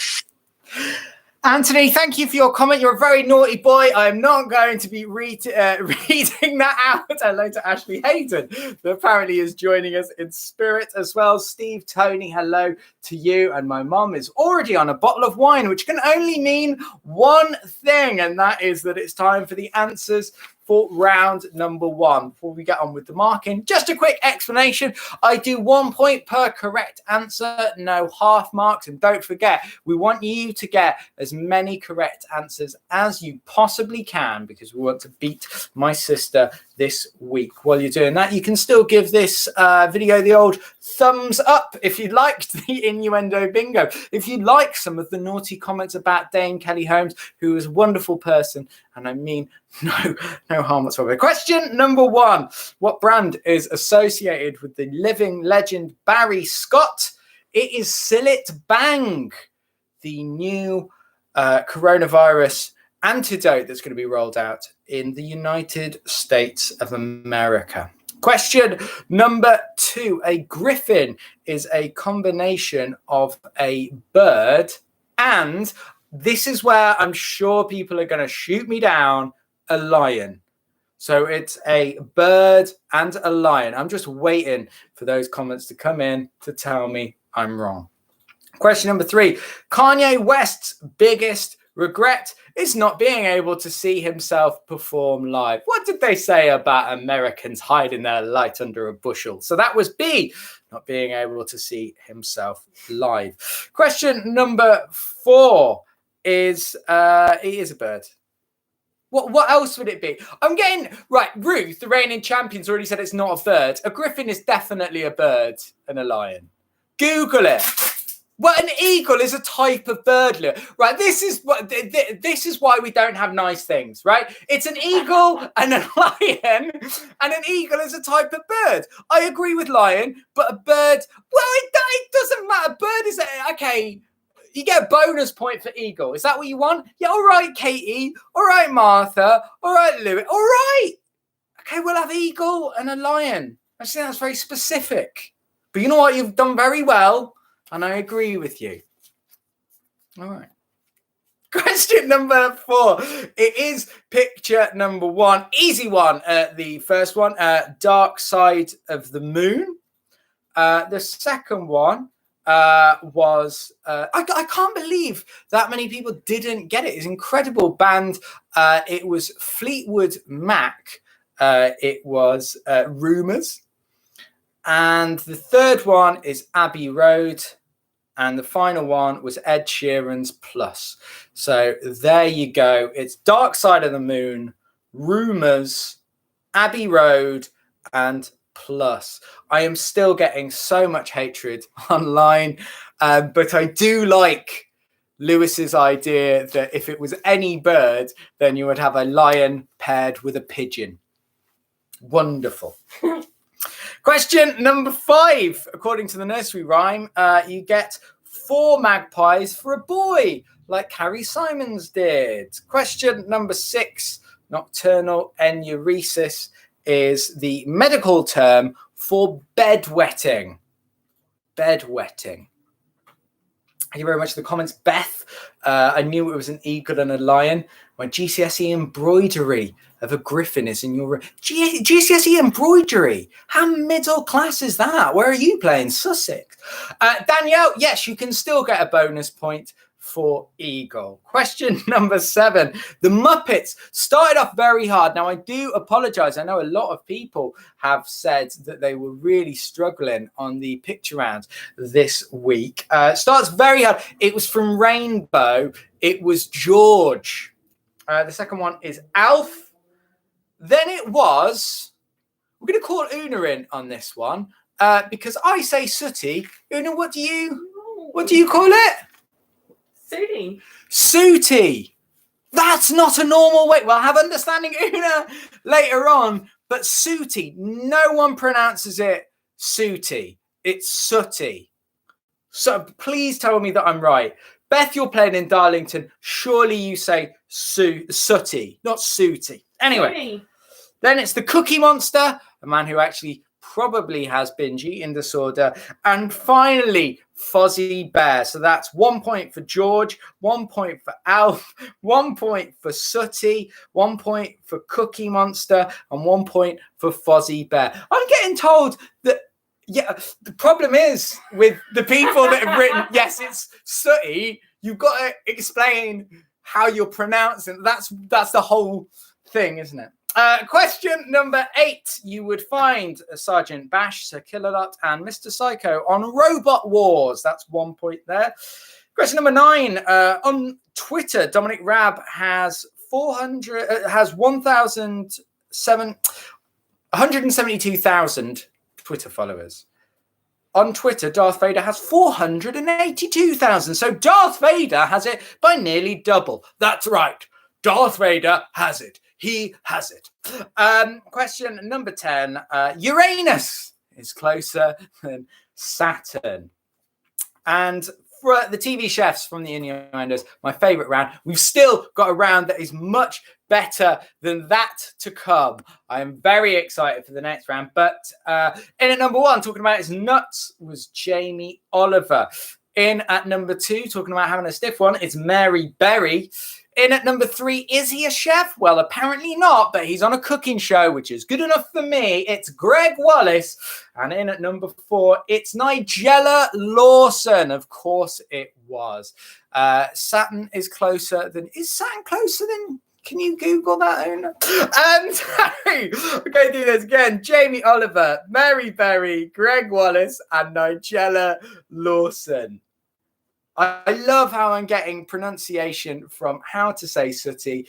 Anthony, thank you for your comment. You're a very naughty boy. I'm not going to be reading that out. Hello to Ashley Hayden, who apparently is joining us in spirit as well. Steve, Tony, hello to you. And my mum is already on a bottle of wine, which can only mean one thing, and that is that it's time for the answers for round number 1. Before we get on with the marking, just a quick explanation. I do 1 point per correct answer, no half marks. And don't forget, we want you to get as many correct answers as you possibly can, because we want to beat my sister this week. While you're doing that, you can still give this video the old thumbs up if you liked the innuendo bingo. If you like some of the naughty comments about Dame Kelly Holmes, who is a wonderful person, and I mean no harm whatsoever. Question number 1. What brand is associated with the living legend Barry Scott? It is Cillit Bang, the new coronavirus antidote that's going to be rolled out in the United States of America. Question number 2. A griffin is a combination of a bird and, this is where I'm sure people are going to shoot me down, a lion. So it's a bird and a lion. I'm just waiting for those comments to come in to tell me I'm wrong. Question number 3. Kanye West's biggest regret is not being able to see himself perform live. What did they say about Americans hiding their light under a bushel? So that was B, not being able to see himself live. Question number 4 is it is a bird. What else would it be? I'm getting right. Ruth, the reigning champion's already said it's not a bird. A griffin is definitely a bird and a lion. Google it. Well, an eagle is a type of bird, right? This is why we don't have nice things, right? It's an eagle and a lion, and an eagle is a type of bird. I agree with lion, but a bird, well, it doesn't matter. Bird is okay. You get a bonus point for eagle. Is that what you want? Yeah, all right, Katie. All right, Martha. All right, Louis. All right. Okay, we'll have eagle and a lion. I think that's very specific. But you know what? You've done very well, and I agree with you. All right. Question number 4. It is picture number 1. Easy one. The first one, Dark Side of the Moon. The second one was I can't believe that many people didn't get it. It's an incredible band. It was Fleetwood Mac. It was Rumours. And the third one is Abbey Road. And the final one was Ed Sheeran's Plus. So there you go. It's Dark Side of the Moon, Rumours, Abbey Road, and Plus. I am still getting so much hatred online, but I do like Lewis's idea that if it was any bird, then you would have a lion paired with a pigeon. Wonderful. Question number 5. According to the nursery rhyme, you get 4 magpies for a boy. like Harry Simons did. Question number 6, nocturnal enuresis is the medical term for bedwetting. Bedwetting. Thank you very much for the comments, Beth. I knew it was an eagle and a lion. My GCSE embroidery of a griffin is in your GCSE embroidery. How middle class is that? Where are you playing? Sussex. Danielle, yes, you can still get a bonus point for eagle. Question number 7. The Muppets started off very hard. Now, I do apologize. I know a lot of people have said that they were really struggling on the picture round this week. Starts very hard. It was from Rainbow. It was George. The second one is Alf. Then it was, we're going to call Una in on this one because I say Sooty. Una, what do you call it? Sooty. Sooty. That's not a normal way. We'll have understanding Una later on, but Sooty. No one pronounces it Sooty. It's Sooty. So please tell me that I'm right. Beth, you're playing in Darlington. Surely you say Sooty, not Sooty. Anyway, Sooty. Then it's the Cookie Monster, a man who actually probably has binge eating disorder. And finally, Fozzie Bear. So that's 1 point for George, 1 point for Alf, 1 point for Sooty, 1 point for Cookie Monster, and 1 point for Fozzie Bear. I'm getting told that, yeah, the problem is with the people that have written, yes, it's Sooty, you've got to explain how you're pronouncing. That's the whole thing, isn't it? Question number 8. You would find Sergeant Bash, Sir Killalot, and Mr. Psycho on Robot Wars. That's 1 point there. Question number 9. On Twitter, Dominic Raab has 172,000 Twitter followers. On Twitter, Darth Vader has 482,000. So Darth Vader has it by nearly double. That's right. Darth Vader has it. He has it. Question number 10. Uranus is closer than Saturn. And for the TV chefs from the Innuendos, my favorite round, we've still got a round that is much better than that to come. I am very excited for the next round. But in at number 1, talking about his nuts, was Jamie Oliver. In at number 2, talking about having a stiff one, it's Mary Berry. In at number 3, is he a chef? Well, apparently not, but he's on a cooking show, which is good enough for me. It's Greg Wallace. And in at number 4, it's Nigella Lawson. Of course it was. Saturn is closer than... Is Saturn closer than... Can you Google that, Una? And sorry, we're going to do this again. Jamie Oliver, Mary Berry, Greg Wallace, and Nigella Lawson. I love how I'm getting pronunciation from how to say sooty,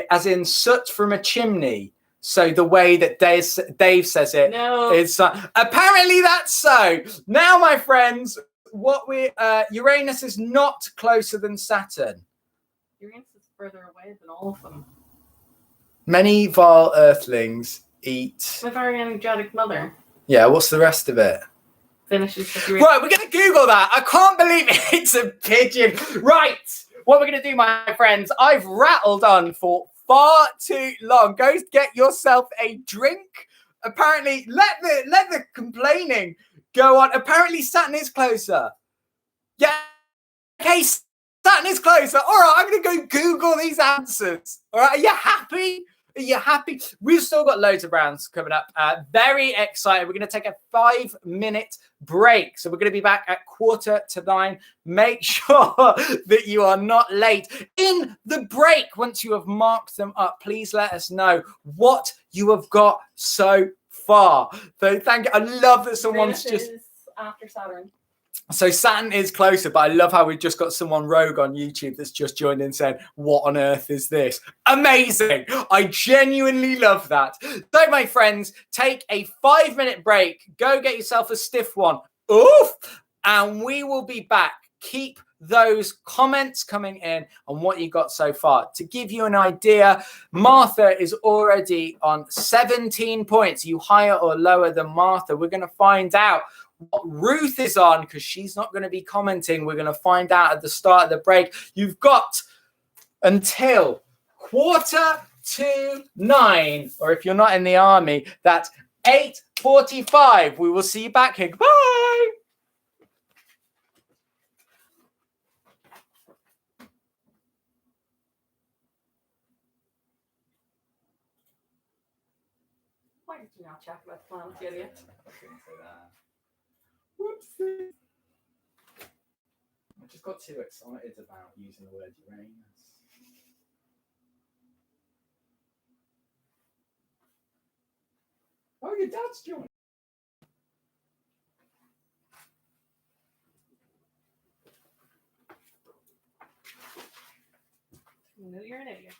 as in soot from a chimney. So the way that Dave says it is apparently that's so. Now, my friends, Uranus is not closer than Saturn. Uranus is further away than all of them. Many vile earthlings eat. My very energetic mother. Yeah, what's the rest of it? Finishes with Uranus. Right, we're going to Google that. I can't believe it's a pigeon. Right, what we're going to do, my friends, I've rattled on for far too long. Go get yourself a drink. Apparently, let the complaining go on. Apparently, Saturn is closer. Yeah, okay, Saturn is closer. All right, I'm going to go Google these answers. All right, are you happy? Are you happy? We've still got loads of rounds coming up. Very excited. We're going to take a 5-minute break. So we're going to be back at 8:45. Make sure that you are not late. In the break, once you have marked them up, please let us know what you have got so far. So thank you. I love that someone's Uranus just... is after Saturn. So Saturn is closer, but I love how we've just got someone rogue on YouTube that's just joined in saying, what on earth is this? Amazing. I genuinely love that. So, my friends, take a 5-minute break. Go get yourself a stiff one. Oof. And we will be back. Keep those comments coming in on what you got so far. To give you an idea, Martha is already on 17 points. Are you higher or lower than Martha? We're going to find out what Ruth is on, because she's not going to be commenting. We're going to find out at the start of the break. You've got until 8:45, or if you're not in the army, that's 8:45. We will see you back here. Bye. Why did you not chat about the planet, you idiot? I shouldn't say that. Whoopsie. I just got too excited about using the word Uranus. Oh, your dad's joined. You know you're an idiot.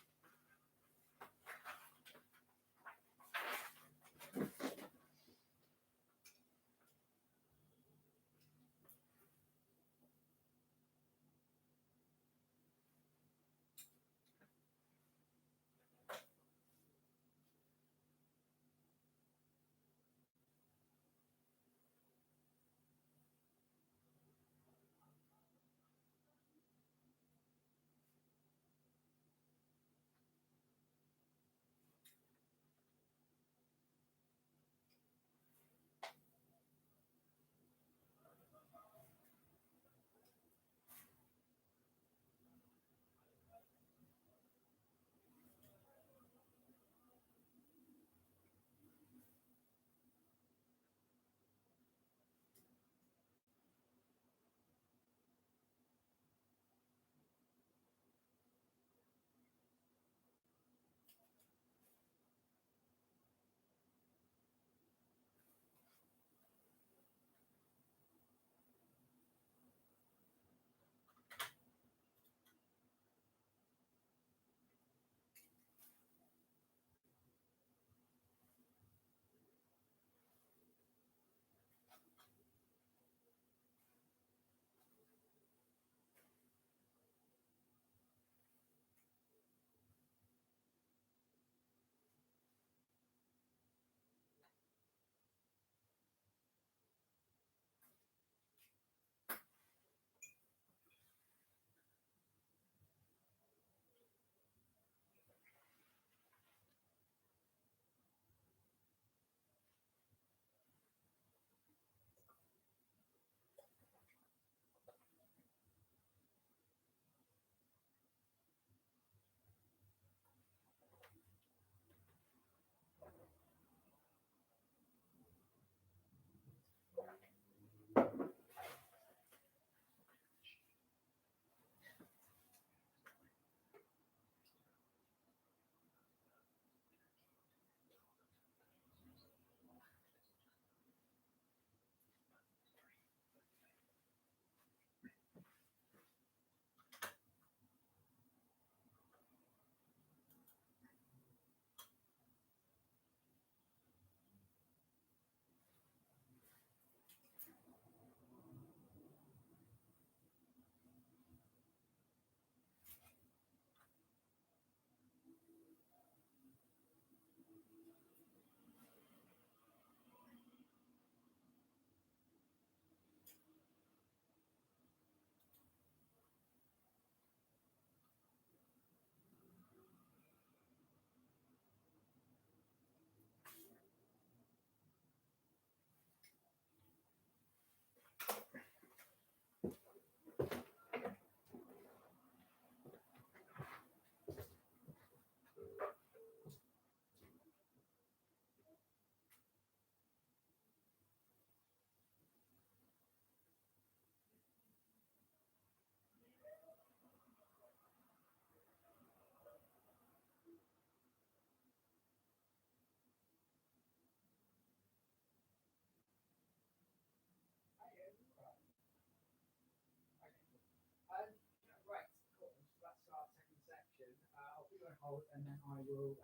Right, cool. That's our second section. I'll put you on hold, and then I will.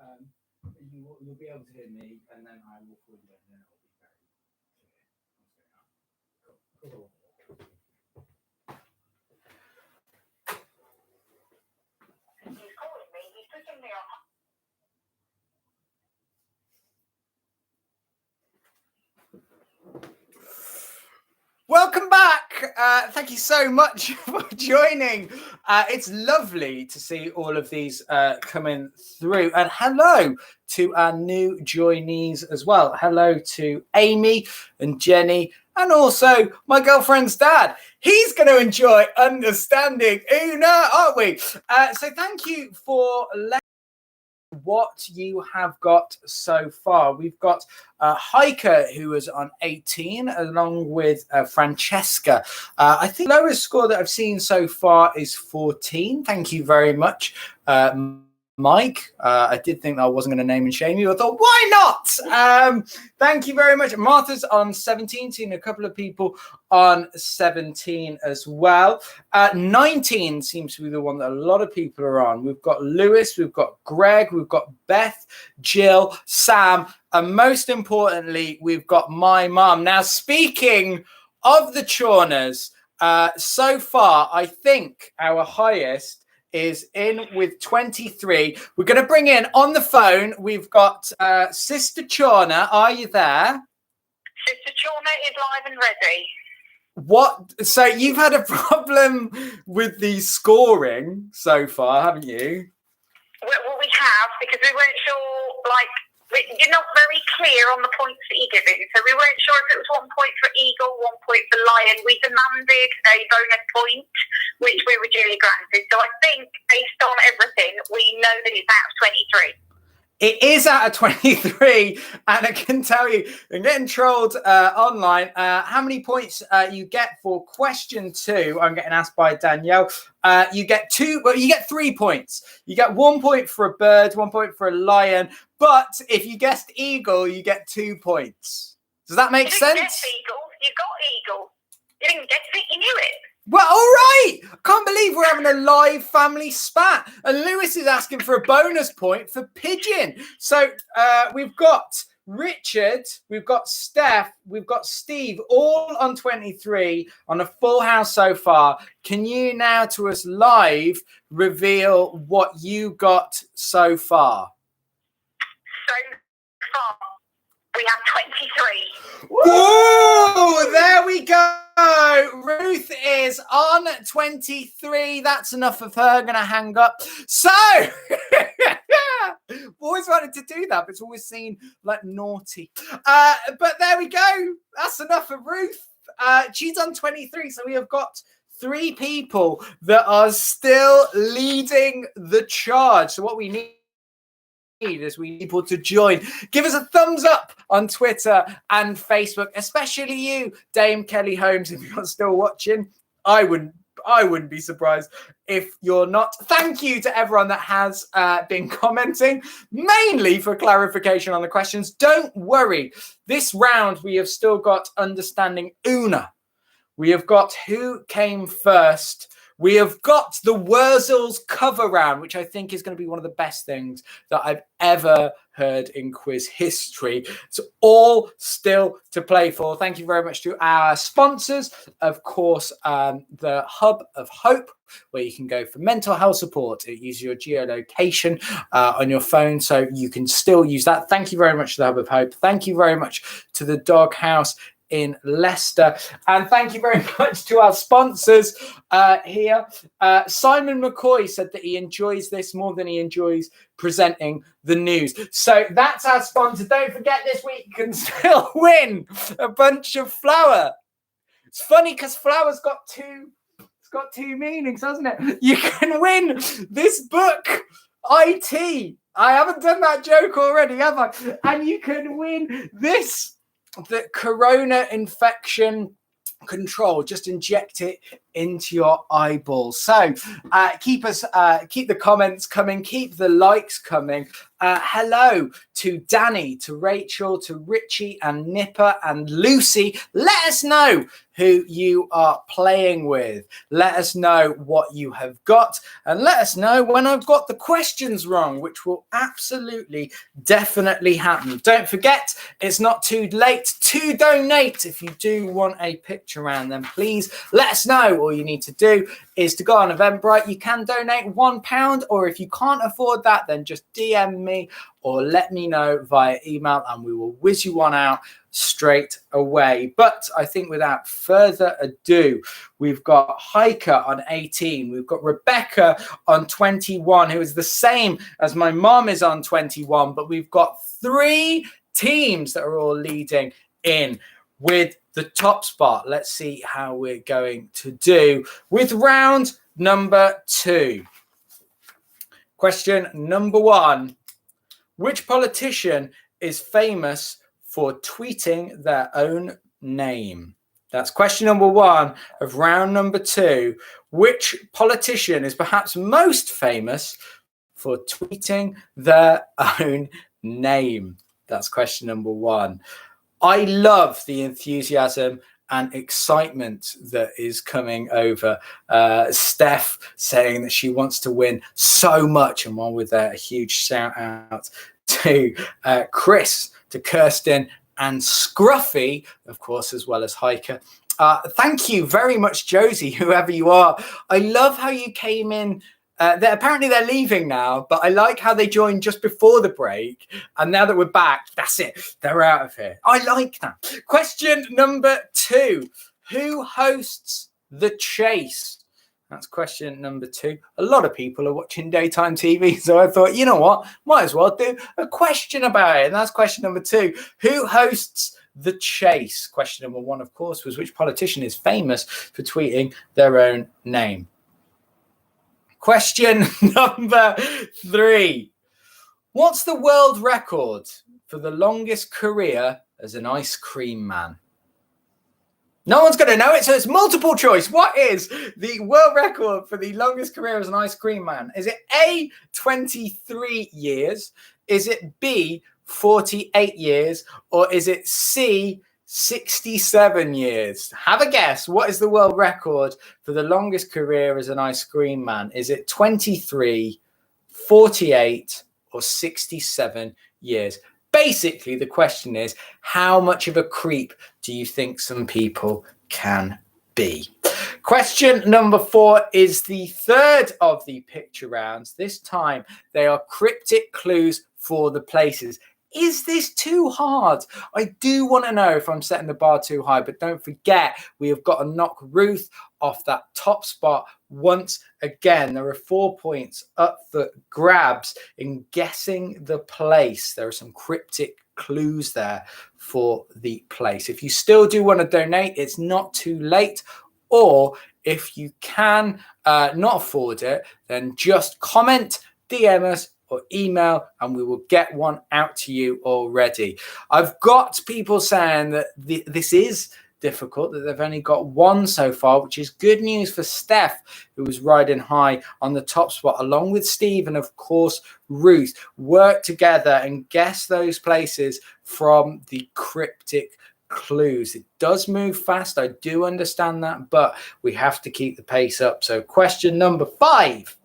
You'll be able to hear me, and then I will call you, and then it'll be very clear what's going on. Cool. He's calling me. He's putting me on. Welcome back. Thank you so much for joining. It's lovely to see all of these coming through. And hello to our new joinees as well. Hello to Amy and Jenny, and also my girlfriend's dad. He's going to enjoy understanding Una, aren't we? So thank you for what you have got so far. We've got Hiker, who is on 18, along with Francesca. I think the lowest score that I've seen so far is 14. Thank you very much, Mike. I did think that I wasn't going to name and shame you. I thought, why not? Thank you very much. Martha's on 17, seen a couple of people on 17 as well. 19 seems to be the one that a lot of people are on. We've got Lewis, we've got Greg, we've got Beth, Jill, Sam, and most importantly, we've got my mum. Now, speaking of the Chawners, so far, I think our highest is in with 23. We're going to bring in on the phone. We've got Sister Chawner. Are you there? Sister Chawner is live and ready. What? So you've had a problem with the scoring so far, haven't you? Well, we have, because we weren't sure, you're not very clear on the points that you're giving. So we weren't sure if it was 1 point for Eagle, 1 point for Lion. We demanded a bonus point, which we were duly granted. So I think, based on everything, we know that it's out of 23. It is out of 23, and I can tell you, I'm getting trolled online. How many points you get for question 2? I'm getting asked by Danielle. You get 3 points. You get 1 point for a bird, 1 point for a lion. But if you guessed eagle, you get 2 points. Does that make sense? You didn't guess eagle. You got eagle. You didn't guess it. You knew it. Well, all right. I can't believe we're having a live family spat. And Lewis is asking for a bonus point for pigeon. So we've got Richard, we've got Steph, we've got Steve, all on 23 on a full house so far. Can you now, to us live, reveal what you got so far? So far, we have 23. Whoa! There we go. Ruth is on 23. That's enough of her. Gonna hang up. So always wanted to do that, but it's always seen like naughty. But there we go. That's enough of Ruth. She's on 23. So we have got 3 people that are still leading the charge. So what we need is we need people to join. Give us a thumbs up on Twitter and Facebook, especially you, Dame Kelly Holmes, if you're still watching. I wouldn't be surprised if you're not. Thank you to everyone that has been commenting, mainly for clarification on the questions. Don't worry. This round, we have still got Understanding Una. We have got Who Came First. We have got the Wurzels cover round, which I think is going to be one of the best things that I've ever heard in quiz history. It's all still to play for. Thank you very much to our sponsors. Of course, the Hub of Hope, where you can go for mental health support. It uses your geolocation on your phone, so you can still use that. Thank you very much to the Hub of Hope. Thank you very much to the Doghouse in Leicester, and thank you very much to our sponsors here. Simon McCoy said that he enjoys this more than he enjoys presenting the news. So that's our sponsor. Don't forget, this week you can still win a bunch of flour. It's funny because flour's got two meanings, hasn't it? You can win this book, IT. I haven't done that joke already, have I? And you can win this, the corona infection control. Just inject it into your eyeballs. So keep the comments coming, keep the likes coming. Hello to Danny, to Rachel, to Richie and Nipper and Lucy. Let us know who you are playing with. Let us know what you have got, and let us know when I've got the questions wrong, which will absolutely definitely happen. Don't forget, it's not too late to donate. If you do want a picture around, then please let us know. All you need to do is to go on Eventbrite. You can donate £1, or if you can't afford that, then just DM me me or let me know via email and we will whiz you one out straight away. But I think without further ado, we've got Heike on 18. We've got Rebecca on 21, who is the same as my mom is on 21. But we've got 3 teams that are all leading in with the top spot. Let's see how we're going to do with round number 2. Question number 1. Which politician is famous for tweeting their own name? That's question number 1 of round number 2. Which politician is perhaps most famous for tweeting their own name? That's question number 1. I love the enthusiasm and excitement that is coming over. Steph saying that she wants to win so much, and one with a huge shout out to Chris, to Kirsten, and Scruffy, of course, as well as Heike. Thank you very much, Josie, whoever you are. I love how you came in. Apparently they're leaving now, but I like how they joined just before the break. And now that we're back, that's it. They're out of here. I like that. Question number 2. Who hosts The Chase? That's question number 2. A lot of people are watching daytime TV, so I thought, you know what? Might as well do a question about it. And that's question number 2. Who hosts The Chase? Question number 1, of course, was which politician is famous for tweeting their own name? Question number 3. What's the world record for the longest career as an ice cream man? No one's going to know it, so it's multiple choice. What is the world record for the longest career as an ice cream man? Is it A, 23 years? Is it B, 48 years? Or is it C, 67 years? Have a guess. What is the world record for the longest career as an ice cream man? Is it 23, 48, or 67 years? Basically, the question is, how much of a creep do you think some people can be? Question number 4 is the third of the picture rounds. This time, they are cryptic clues for the places. Is this too hard? I do want to know if I'm setting the bar too high, but don't forget, we have got to knock Ruth off that top spot once again. There are 4 points up for grabs in guessing the place. There are some cryptic clues there for the place. If you still do want to donate, it's not too late. Or if you can not afford it, then just comment, DM us, or email, and we will get one out to you already. I've got people saying that this is difficult, that they've only got 1 so far, which is good news for Steph, who was riding high on the top spot, along with Steve and, of course, Ruth. Work together and guess those places from the cryptic clues. It does move fast, I do understand that, but we have to keep the pace up. So question number 5.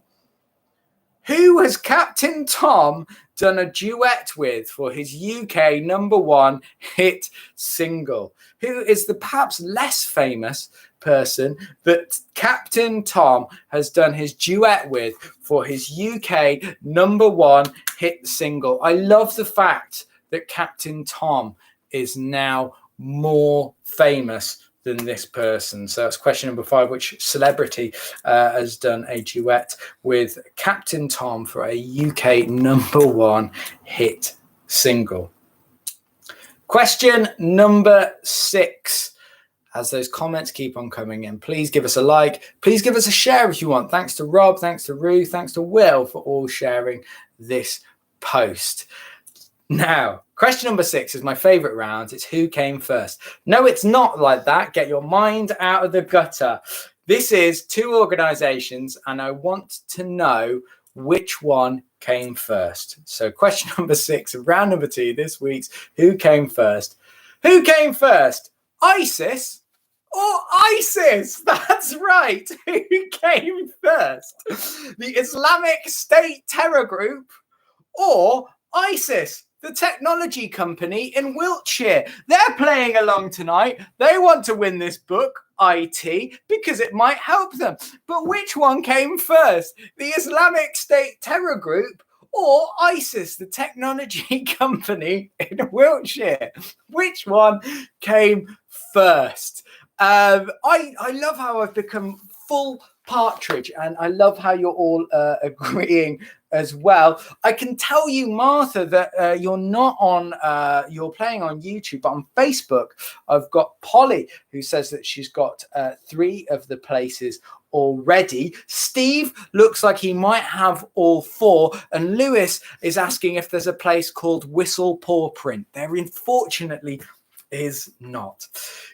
Who has Captain Tom done a duet with for his UK #1 hit single? Who is the perhaps less famous person that Captain Tom has done his duet with for his UK #1 hit single? I love the fact that Captain Tom is now more famous than this person. So that's question number 5. Which celebrity has done a duet with Captain Tom for a UK #1 hit single? Question number 6. As those comments keep on coming in, please give us a like. Please give us a share if you want. Thanks to Rob, thanks to Ruth, thanks to Will for all sharing this post. Now, question number 6 is my favorite round. It's who came first. No, it's not like that. Get your mind out of the gutter. This is 2 organizations, and I want to know which one came first. So question number 6, round number 2, this week's who came first. Who came first? ISIS or ISIS? That's right. Who came first? The Islamic State terror group or ISIS, the technology company in Wiltshire? They're playing along tonight. They want to win this book, IT, because it might help them. But which one came first? The Islamic State terror group or ISIS, the technology company in Wiltshire? Which one came first? I love how I've become full partridge, and I love how you're all agreeing as well. I can tell you, Martha, that you're not on, you're playing on YouTube, but on Facebook, I've got Polly, who says that she's got 3 of the places already. Steve looks like he might have all 4, and Lewis is asking if there's a place called Whistle Paw Print. There unfortunately is not.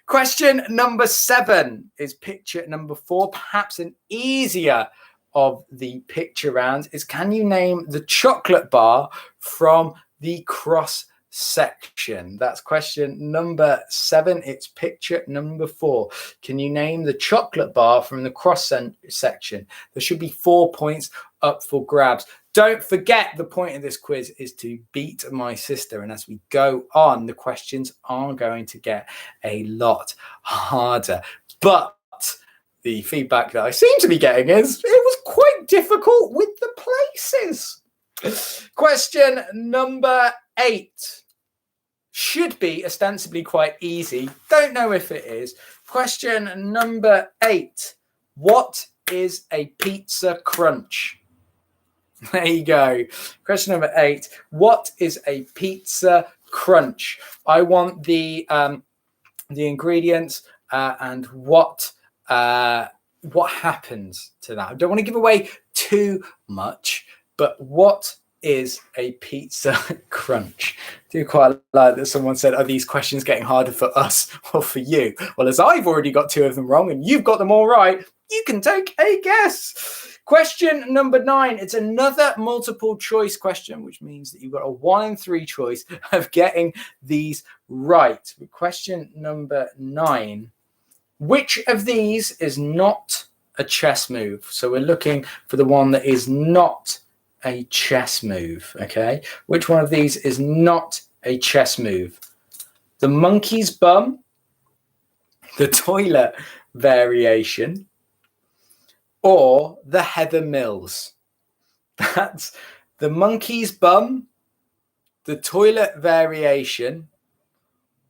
Question number 7 is picture number 4. Perhaps an easier of the picture rounds is, can you name the chocolate bar from the cross section? That's question number 7. It's picture number 4. Can you name the chocolate bar from the cross section? There should be 4 points up for grabs. Don't forget, the point of this quiz is to beat my sister. And as we go on, the questions are going to get a lot harder. But the feedback that I seem to be getting is it was quite difficult with the places. Question number 8 should be ostensibly quite easy. Don't know if it is. Question number 8. What is a pizza crunch? There you go. Question number 8. What is a pizza crunch? I want the ingredients and what happens to that. I don't want to give away too much, but what is a pizza crunch? I do quite like that someone said, are these questions getting harder for us or for you? Well, as I've already got 2 of them wrong and you've got them all right, you can take a guess. Question number 9. It's another multiple choice question, which means that you've got a 1 in 3 choice of getting these right. Question number 9. Which of these is not a chess move? So we're looking for the one that is not a chess move, okay? Which one of these is not a chess move? The monkey's bum, the toilet variation, or the Heather Mills? That's the monkey's bum, the toilet variation,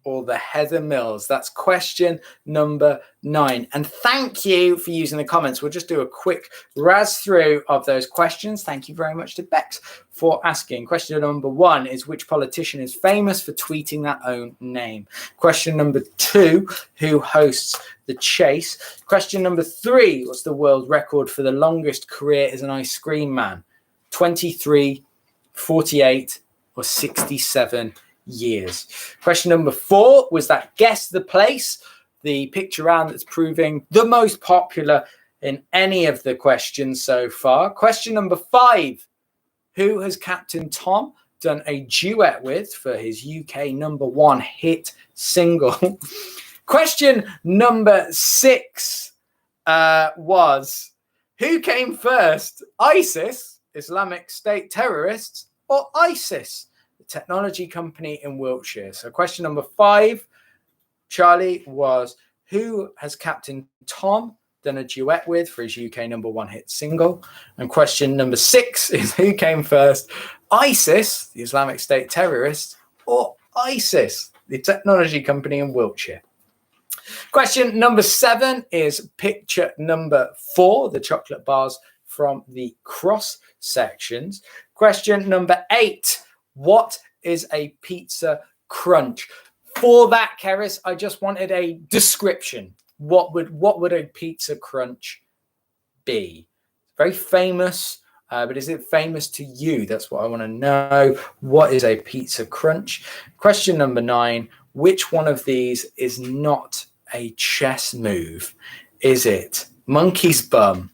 or the Heather Mills. That's question number 9. And thank you for using the comments. We'll just do a quick razz through of those questions. Thank you very much to Bex for asking. Question number 1 is, which politician is famous for tweeting their own name? Question number 2, who hosts The Chase? Question number 3, what's the world record for the longest career as an ice cream man? 23, 48, or 67 years. Question number 4 was that guess the place, the picture round that's proving the most popular in any of the questions so far. Question number 5, who has Captain Tom done a duet with for his UK #1 hit single? Question number 6 was, who came first, ISIS, Islamic State terrorists, or ISIS, technology company in Wiltshire? So question number 5, Charlie, was who has Captain Tom done a duet with for his UK #1 hit single? And question number 6 is, who came first, ISIS, the Islamic State terrorists, or ISIS, the technology company in Wiltshire? Question number 7 is picture number 4, the chocolate bars from the cross sections. Question number 8, what is a pizza crunch? For that, Keris, I just wanted a description. What would a pizza crunch be? Very famous, but is it famous to you? That's what I want to know. What is a pizza crunch? Question number 9, which one of these is not a chess move? Is it monkey's bum,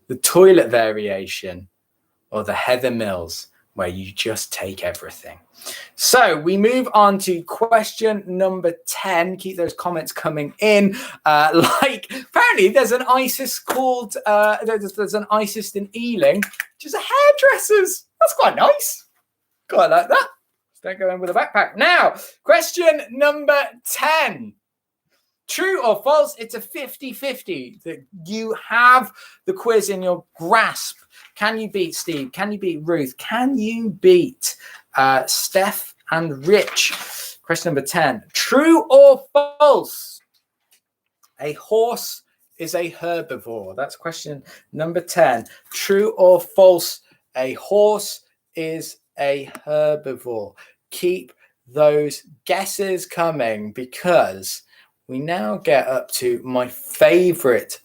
the toilet variation, or the Heather Mills, where you just take everything? So we move on to question number 10. Keep those comments coming in. Apparently there's an ISIS called, there's an ISIS in Ealing, which is a hairdresser's. That's quite nice. Quite like that. Just don't go in with a backpack. Now, question number 10. True or false? It's a 50-50 that you have the quiz in your grasp Can you beat Steve? Can you beat Ruth? Can you beat Steph and Rich? Question number 10. True or false? A horse is a herbivore. That's question number 10. True or false? A horse is a herbivore. Keep those guesses coming because we now get up to my favorite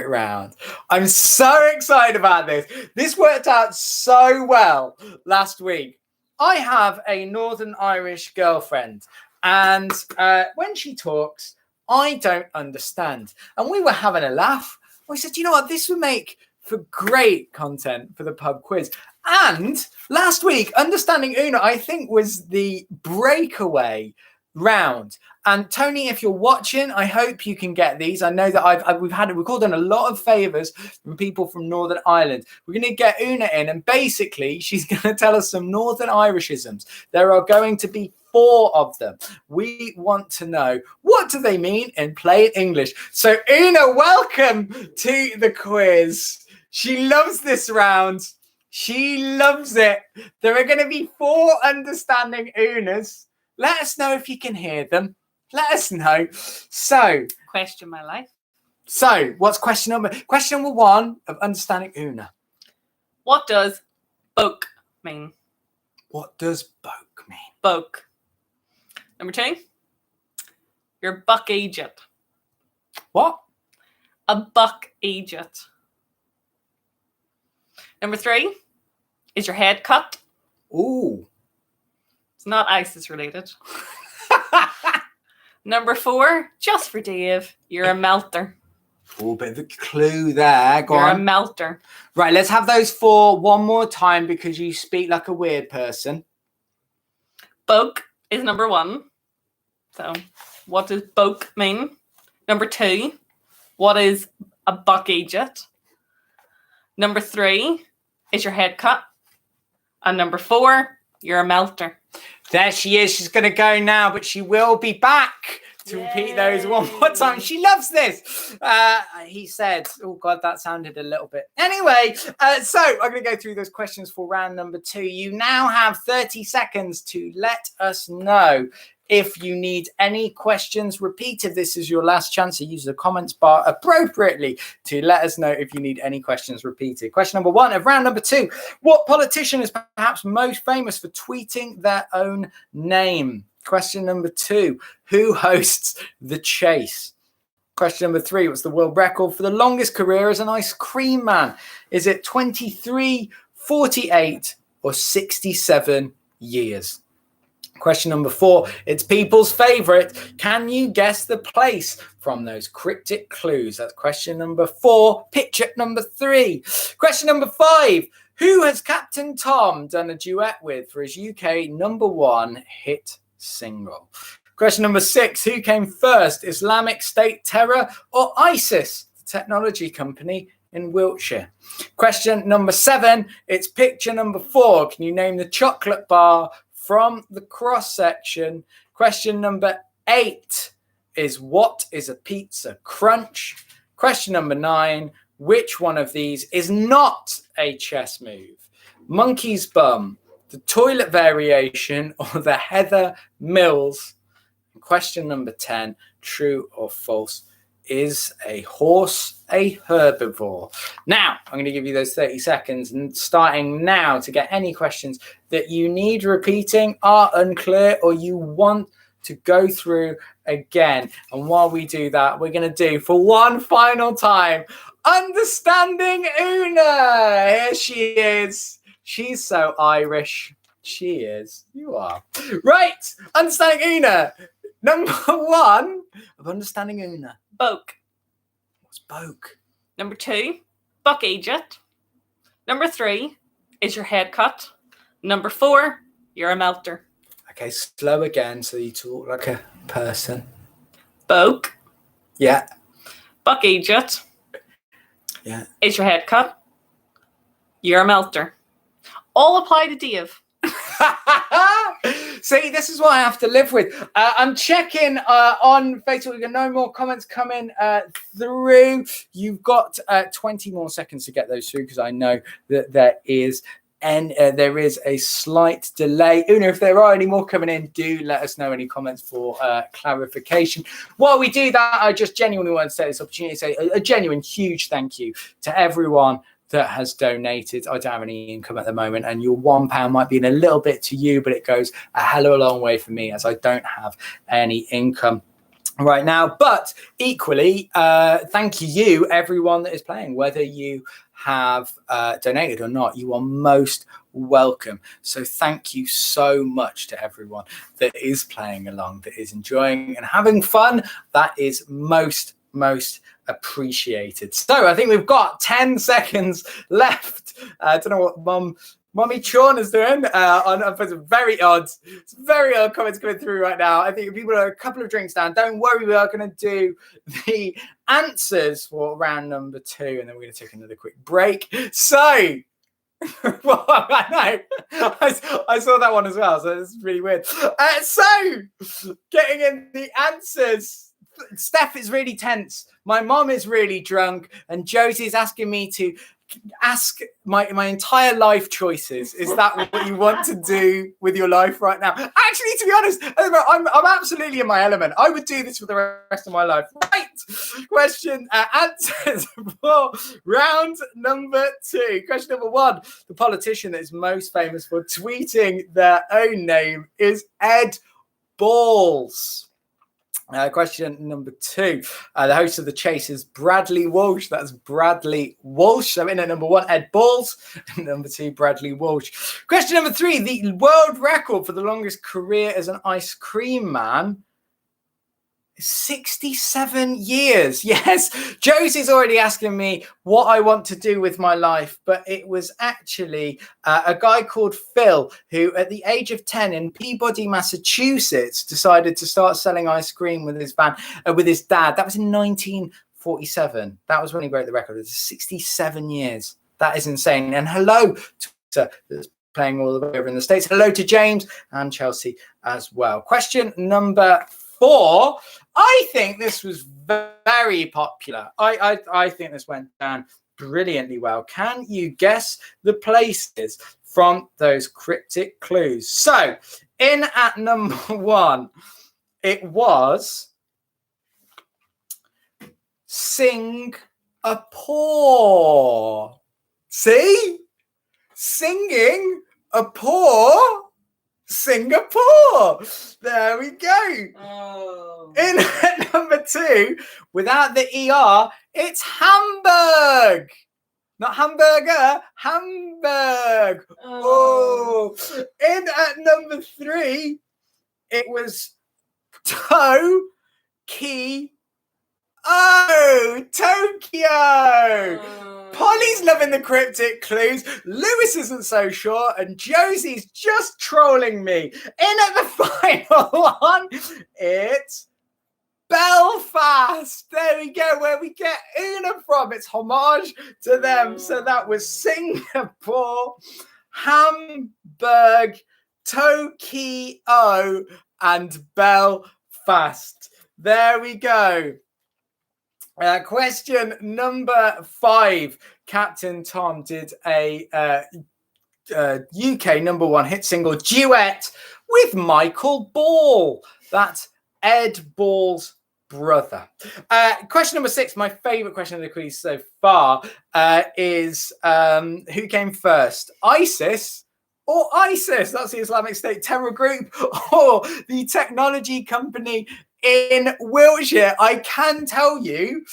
round. I'm so excited about this. This worked out so well last week. I have a Northern Irish girlfriend, and when she talks, I don't understand. And we were having a laugh. We said, you know what, this would make for great content for the pub quiz. And last week, Understanding Una, I think, was the breakaway round. And Tony, if you're watching, I hope you can get these. I know that we've called in a lot of favors from people from Northern Ireland. We're going to get Una in, and basically she's going to tell us some Northern Irishisms. There are going to be 4 of them. We want to know, what do they mean in plain English? So Una, welcome to the quiz. She loves this round. She loves it. There are going to be 4 Understanding Unas. Let us know if you can hear them. Let us know. So, Question my life. So, what's question number 1 of Understanding Una? What does boke mean? What does boke mean? Boke. Number 2. You're buck aged. What? A buck aged. Number 3. Is your head cut? Ooh. It's not ISIS related. Number 4, just for Dave, you're a melter. Oh, bit of a clue there. Go You're on. a melter. Right, let's have those 4 one more time because you speak like a weird person. Boke is number 1. So, what does boke mean? Number 2, what is a buck aged? Number 3, is your head cut? And number 4, you're a melter. There she is. She's going to go now, but she will be back to repeat those one more time. She loves this. He said, oh, God, that sounded a little bit. Anyway, so I'm going to go through those questions for round number 2. You now have 30 seconds to let us know if you need any questions repeated. This is your last chance to use the comments bar appropriately to let us know if you need any questions repeated. Question number 1 of round number 2. What politician is perhaps most famous for tweeting their own name? Question number 2. Who hosts The Chase? Question number 3. What's the world record for the longest career as an ice cream man? Is it 23, 48, or 67 years? Question number 4. It's people's favorite. Can you guess the place from those cryptic clues? That's question number 4. Picture number 3. Question number 5. Who has Captain Tom done a duet with for his UK number 1 hit single? Question number 6. Who came first, Islamic State terror or ISIS, the technology company in Wiltshire? Question number 7. It's picture number 4. Can you name the chocolate bar from the cross section? Question number 8 is what is a pizza crunch? Question number 9, which one of these is not a chess move? Monkey's bum, the toilet variation, or the Heather Mills? And question number 10, true or false, is a horse a herbivore? Now, I'm going to give you those 30 seconds, and starting now to get any questions that you need repeating, are unclear, or you want to go through again. And while we do that, we're going to do, for one final time, Understanding Una. Here she is. She's so Irish. She is. You are. Right. Understanding Una. Number 1 of Understanding Una. Boke. What's boke? Number 2, buck aged. Number 3, is your head cut? Number 4, you're a melter. Okay, slow again so you talk like a person. Boke. Yeah. Buck aged. Yeah. Is your head cut? You're a melter. All apply to Dave. See, this is what I have to live with. I'm checking on Facebook. We've got no more comments coming through. You've got 20 more seconds to get those through because I know that there is a slight delay. Una, if there are any more coming in, do let us know any comments for clarification. While we do that, I just genuinely want to take this opportunity to say a genuine huge thank you to everyone that has donated. I don't have any income at the moment, and your £1 might be in a little bit to you, but it goes a hell of a long way for me as I don't have any income right now. But equally, thank you, everyone that is playing, whether you have donated or not, you are most welcome. So thank you so much to everyone that is playing along, that is enjoying and having fun. That is most appreciated. So I think we've got 10 seconds left. I don't know what Mummy Sean is doing on very odd comments coming through right now. I think people are a couple of drinks down. Don't worry, we are going to do the answers for round number 2, and then we're going to take another quick break. So well, I know. I saw that one as well, so it's really weird. So getting in the answers. Steph is really tense. My mom is really drunk, and Josie's asking me to ask my entire life choices. Is that what you want to do with your life right now? Actually, to be honest, I'm absolutely in my element. I would do this for the rest of my life. Right. Question answers for round number 2. Question number 1. The politician that is most famous for tweeting their own name is Ed Balls. Question number 2. The host of The Chase is Bradley Walsh. That's Bradley Walsh. So in at number 1, Ed Balls. And number 2, Bradley Walsh. Question number 3. The world record for the longest career as an ice cream man is 67 years. Yes, Josie's already asking me what I want to do with my life, but it was actually a guy called Phil who at the age of 10 in Peabody, Massachusetts, decided to start selling ice cream with his with his dad. That was in 1947. That was when he broke the record. It's 67 years. That is insane. And hello to that's playing all the way over in the States. Hello to James and Chelsea as well. Question number 4. I think this was very popular. I think this went down brilliantly well. Can you guess the places from those cryptic clues? So, in at number 1, it was Singapore. See? Singapore. Singapore. There we go. Oh. In at number 2, without the ER, it's Hamburg. Not hamburger, Hamburg. Oh. In at number 3, it was Tokyo. Polly's loving the cryptic clues. Lewis isn't so sure, and Josie's just trolling me. In at the final one, it's Belfast. There we go, where we get Una from. It's homage to them. So that was Singapore, Hamburg, Tokyo, and Belfast. There we go. Question number 5. Captain Tom did a UK number 1 hit single duet with Michael Ball. That's Ed Ball's brother. Question number 6, my favourite question of the quiz so far, is who came first, ISIS or ISIS? That's the Islamic State terror group, or the technology company in Wiltshire. I can tell you,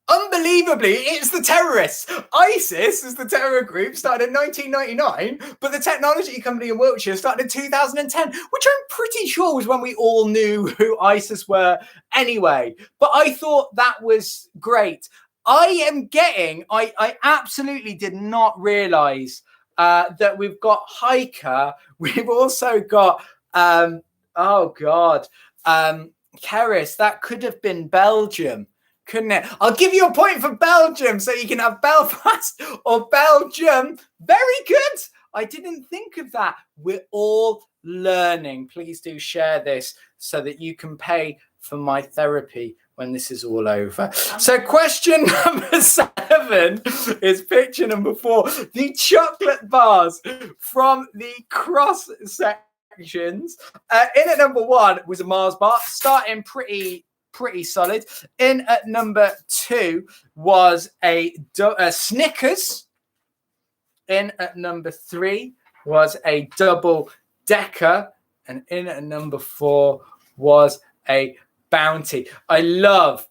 unbelievably, it's the terrorists. ISIS is the terror group, started in 1999, but the technology company in Wiltshire started in 2010, which I'm pretty sure was when we all knew who ISIS were anyway. But I thought that was great. I absolutely did not realise that we've got Hiker. We've also got Keris. That could have been Belgium, couldn't it? I'll give you a point for Belgium, so you can have Belfast or Belgium. Very good. I didn't think of that. We're all learning. Please do share this so that you can pay for my therapy when this is all over. So question number 7 is picture number 4. The chocolate bars from the cross sections. In at number 1 was a Mars bar, starting pretty solid. In at number 2 was a Snickers. In at number 3 was a double decker, and in at number 4 was a Bounty. I love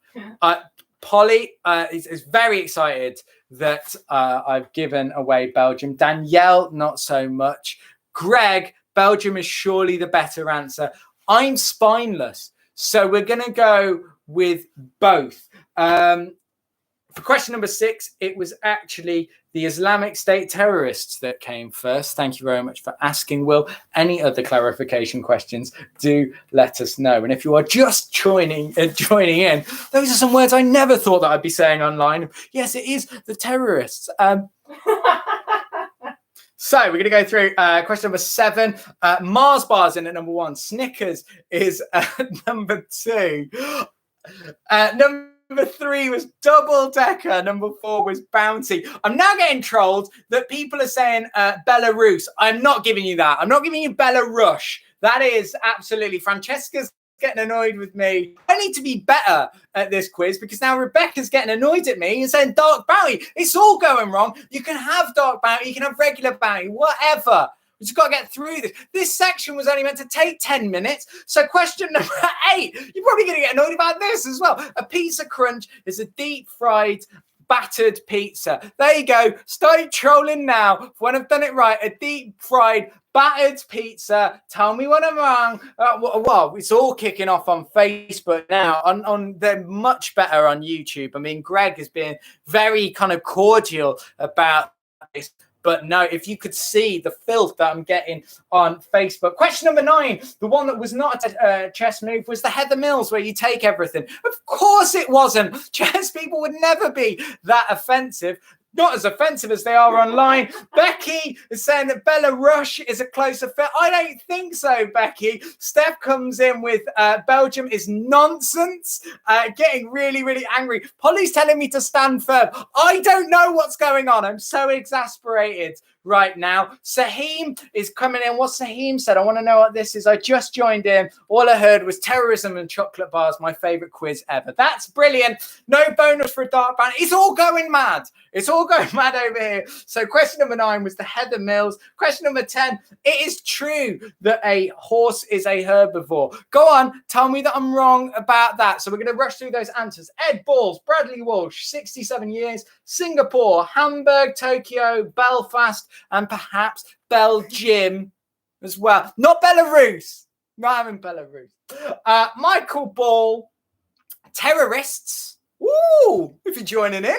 Polly is very excited that I've given away Belgium. Danielle, not so much. Greg, Belgium is surely the better answer. I'm spineless, so we're going to go with both. For question number 6, it was actually the Islamic State terrorists that came first. Thank you very much for asking, Will. Any other clarification questions, do let us know. And if you are just joining in, those are some words I never thought that I'd be saying online. Yes, it is the terrorists. So we're going to go through question number 7. Mars bars in at number 1. Snickers is number 2. Number 3 was double decker. Number 4 was Bounty. I'm now getting trolled that people are saying Belarus. I'm not giving you that. I'm not giving you Belarus. That is absolutely Francesca's getting annoyed with me. I need to be better at this quiz because now Rebecca's getting annoyed at me and saying Dark Bounty. It's all going wrong. You can have Dark Bounty, you can have regular Bounty, whatever. We just got to get through this. This section was only meant to take 10 minutes. So question number 8, you're probably going to get annoyed about this as well. A pizza crunch is a deep fried battered pizza. There you go. Start trolling now. When I've done it right, a deep fried battered pizza. Tell me when I'm wrong. Well, it's all kicking off on Facebook now. On they're much better on YouTube. I mean, Greg has been very kind of cordial about this. But no, if you could see the filth that I'm getting on Facebook. Question number 9, the one that was not a chess move, was the Heather Mills, where you take everything. Of course it wasn't. Chess people would never be that offensive. Not as offensive as they are online. Becky is saying that Belarus is a closer fit. I don't think so, Becky. Steph comes in with Belgium is nonsense. Getting really, really angry. Polly's telling me to stand firm. I don't know what's going on. I'm so exasperated right now. Saheem is coming in. What Saheem said, I want to know what this is. I just joined in. All I heard was terrorism and chocolate bars, my favorite quiz ever. That's brilliant. No bonus for a dark band. It's all going mad. It's all going mad over here. So question number 9 was the Heather Mills. Question number 10, it is true that a horse is a herbivore. Go on, tell me that I'm wrong about that. So we're going to rush through those answers. Ed Balls, Bradley Walsh, 67 years, Singapore, Hamburg, Tokyo, Belfast, and perhaps Belgium as well. Not Belarus. Not having Belarus. Michael Ball, terrorists. Ooh, if you're joining in.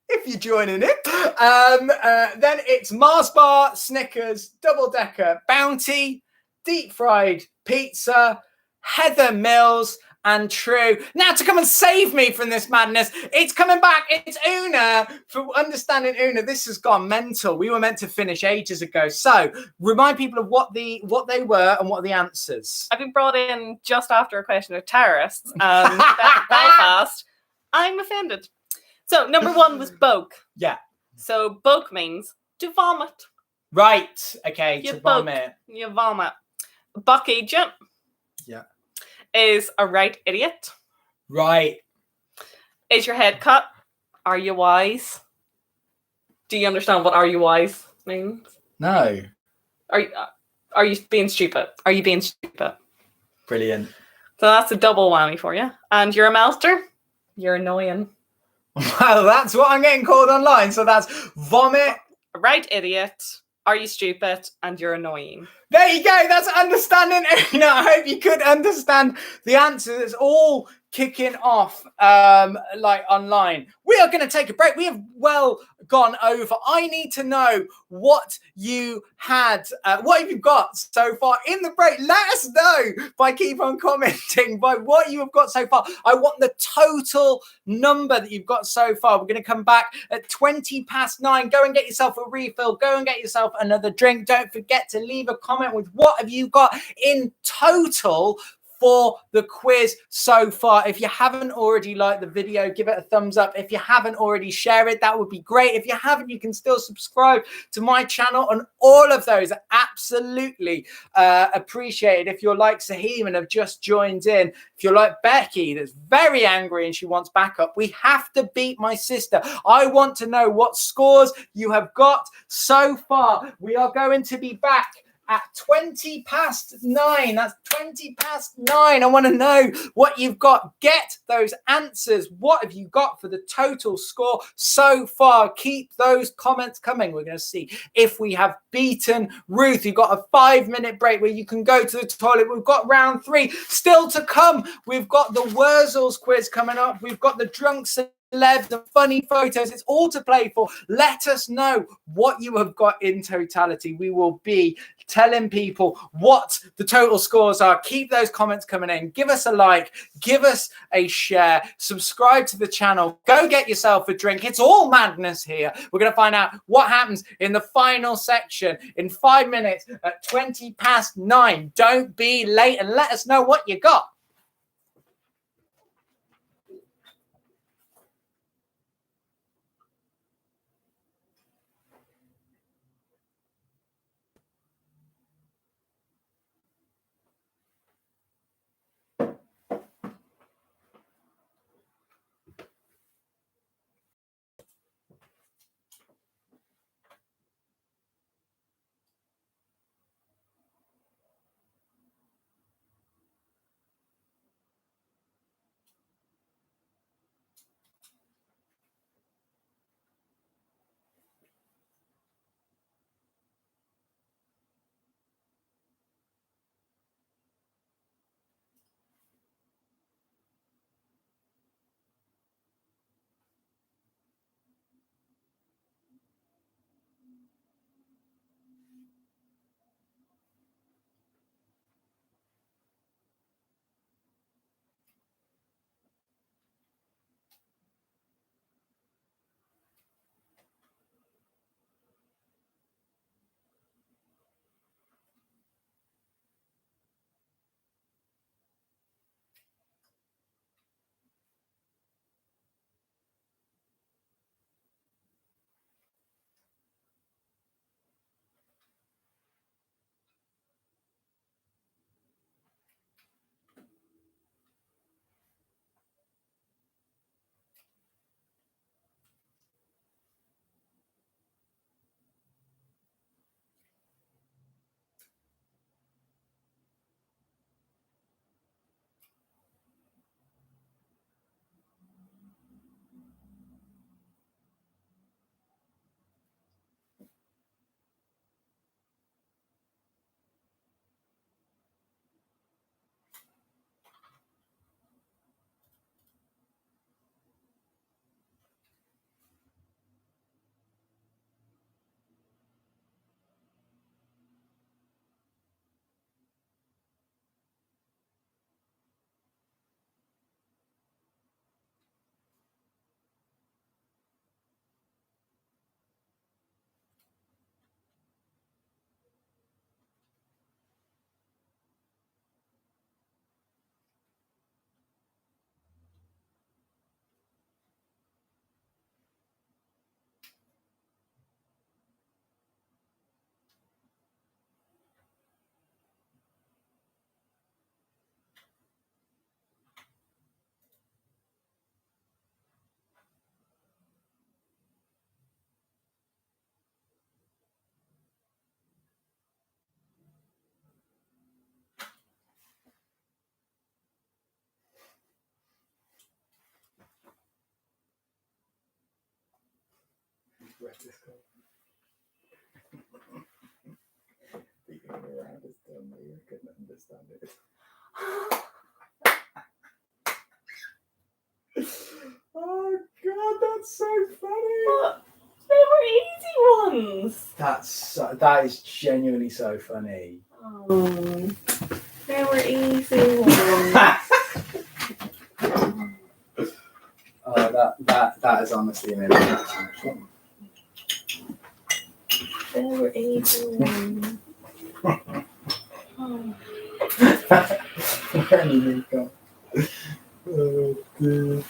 Then it's Mars bar, Snickers, double decker, Bounty, deep fried pizza, Heather Mills, and True. Now to come and save me from this madness, it's coming back. It's Una. For understanding Una, this has gone mental. We were meant to finish ages ago. So remind people of what they were and what are the answers. I've been brought in just after a question of terrorists. Belfast. I'm offended. So number 1 was boke. Yeah. So boke means to vomit. Right. Okay. You to boke. vomit. You vomit. Buck agent. Yeah. Is a right idiot. Right. Is your head cut? Are you wise? Do you understand what are you wise means? No. Are you being stupid? Are you being stupid? Brilliant. So that's a double whammy for you. And you're a master. You're annoying. Well, that's what I'm getting called online. So that's vomit. Right idiot. Are you stupid? And you're annoying. There you go. That's understanding. I hope you could understand the answer. It's all kicking off like online. We are going to take a break. We have well gone over. I need to know what you had, what have you got so far in the break. Let us know by keep on commenting by what you have got so far. I want the total number that you've got so far. We're going to come back at 9:20. Go and get yourself a refill. Go and get yourself another drink. Don't forget to leave a comment with what have you got in total for the quiz so far. If you haven't already liked the video, give it a thumbs up. If you haven't already, share it. That would be great. If you haven't, you can still subscribe to my channel, and all of those are absolutely appreciated. If you're like Saheem and have just joined in, if you're like Becky that's very angry and she wants backup, we have to beat my sister. I want to know what scores you have got so far. We are going to be back at 9:20. That's 9:20. I want to know what you've got. Get those answers. What have you got for the total score so far? Keep those comments coming. We're going to see if we have beaten Ruth. You've got a 5-minute break where you can go to the toilet. We've got round 3 still to come. We've got the Wurzels quiz coming up. We've got the drunk celeb, the funny photos. It's all to play for. Let us know what you have got in totality. We will be telling people what the total scores are. Keep those comments coming in. Give us a like, give us a share, subscribe to the channel, go get yourself a drink. It's all madness here. We're going to find out what happens in the final section in 5 minutes at 9:20. Don't be late and let us know what you got. Beating around is dumb. You couldn't understand it. That's so funny. But they were easy ones. That is genuinely so funny. Oh, they were easy ones. Oh, that is honestly amazing. They were easy ones. Oh. Where did they go? Oh, dear.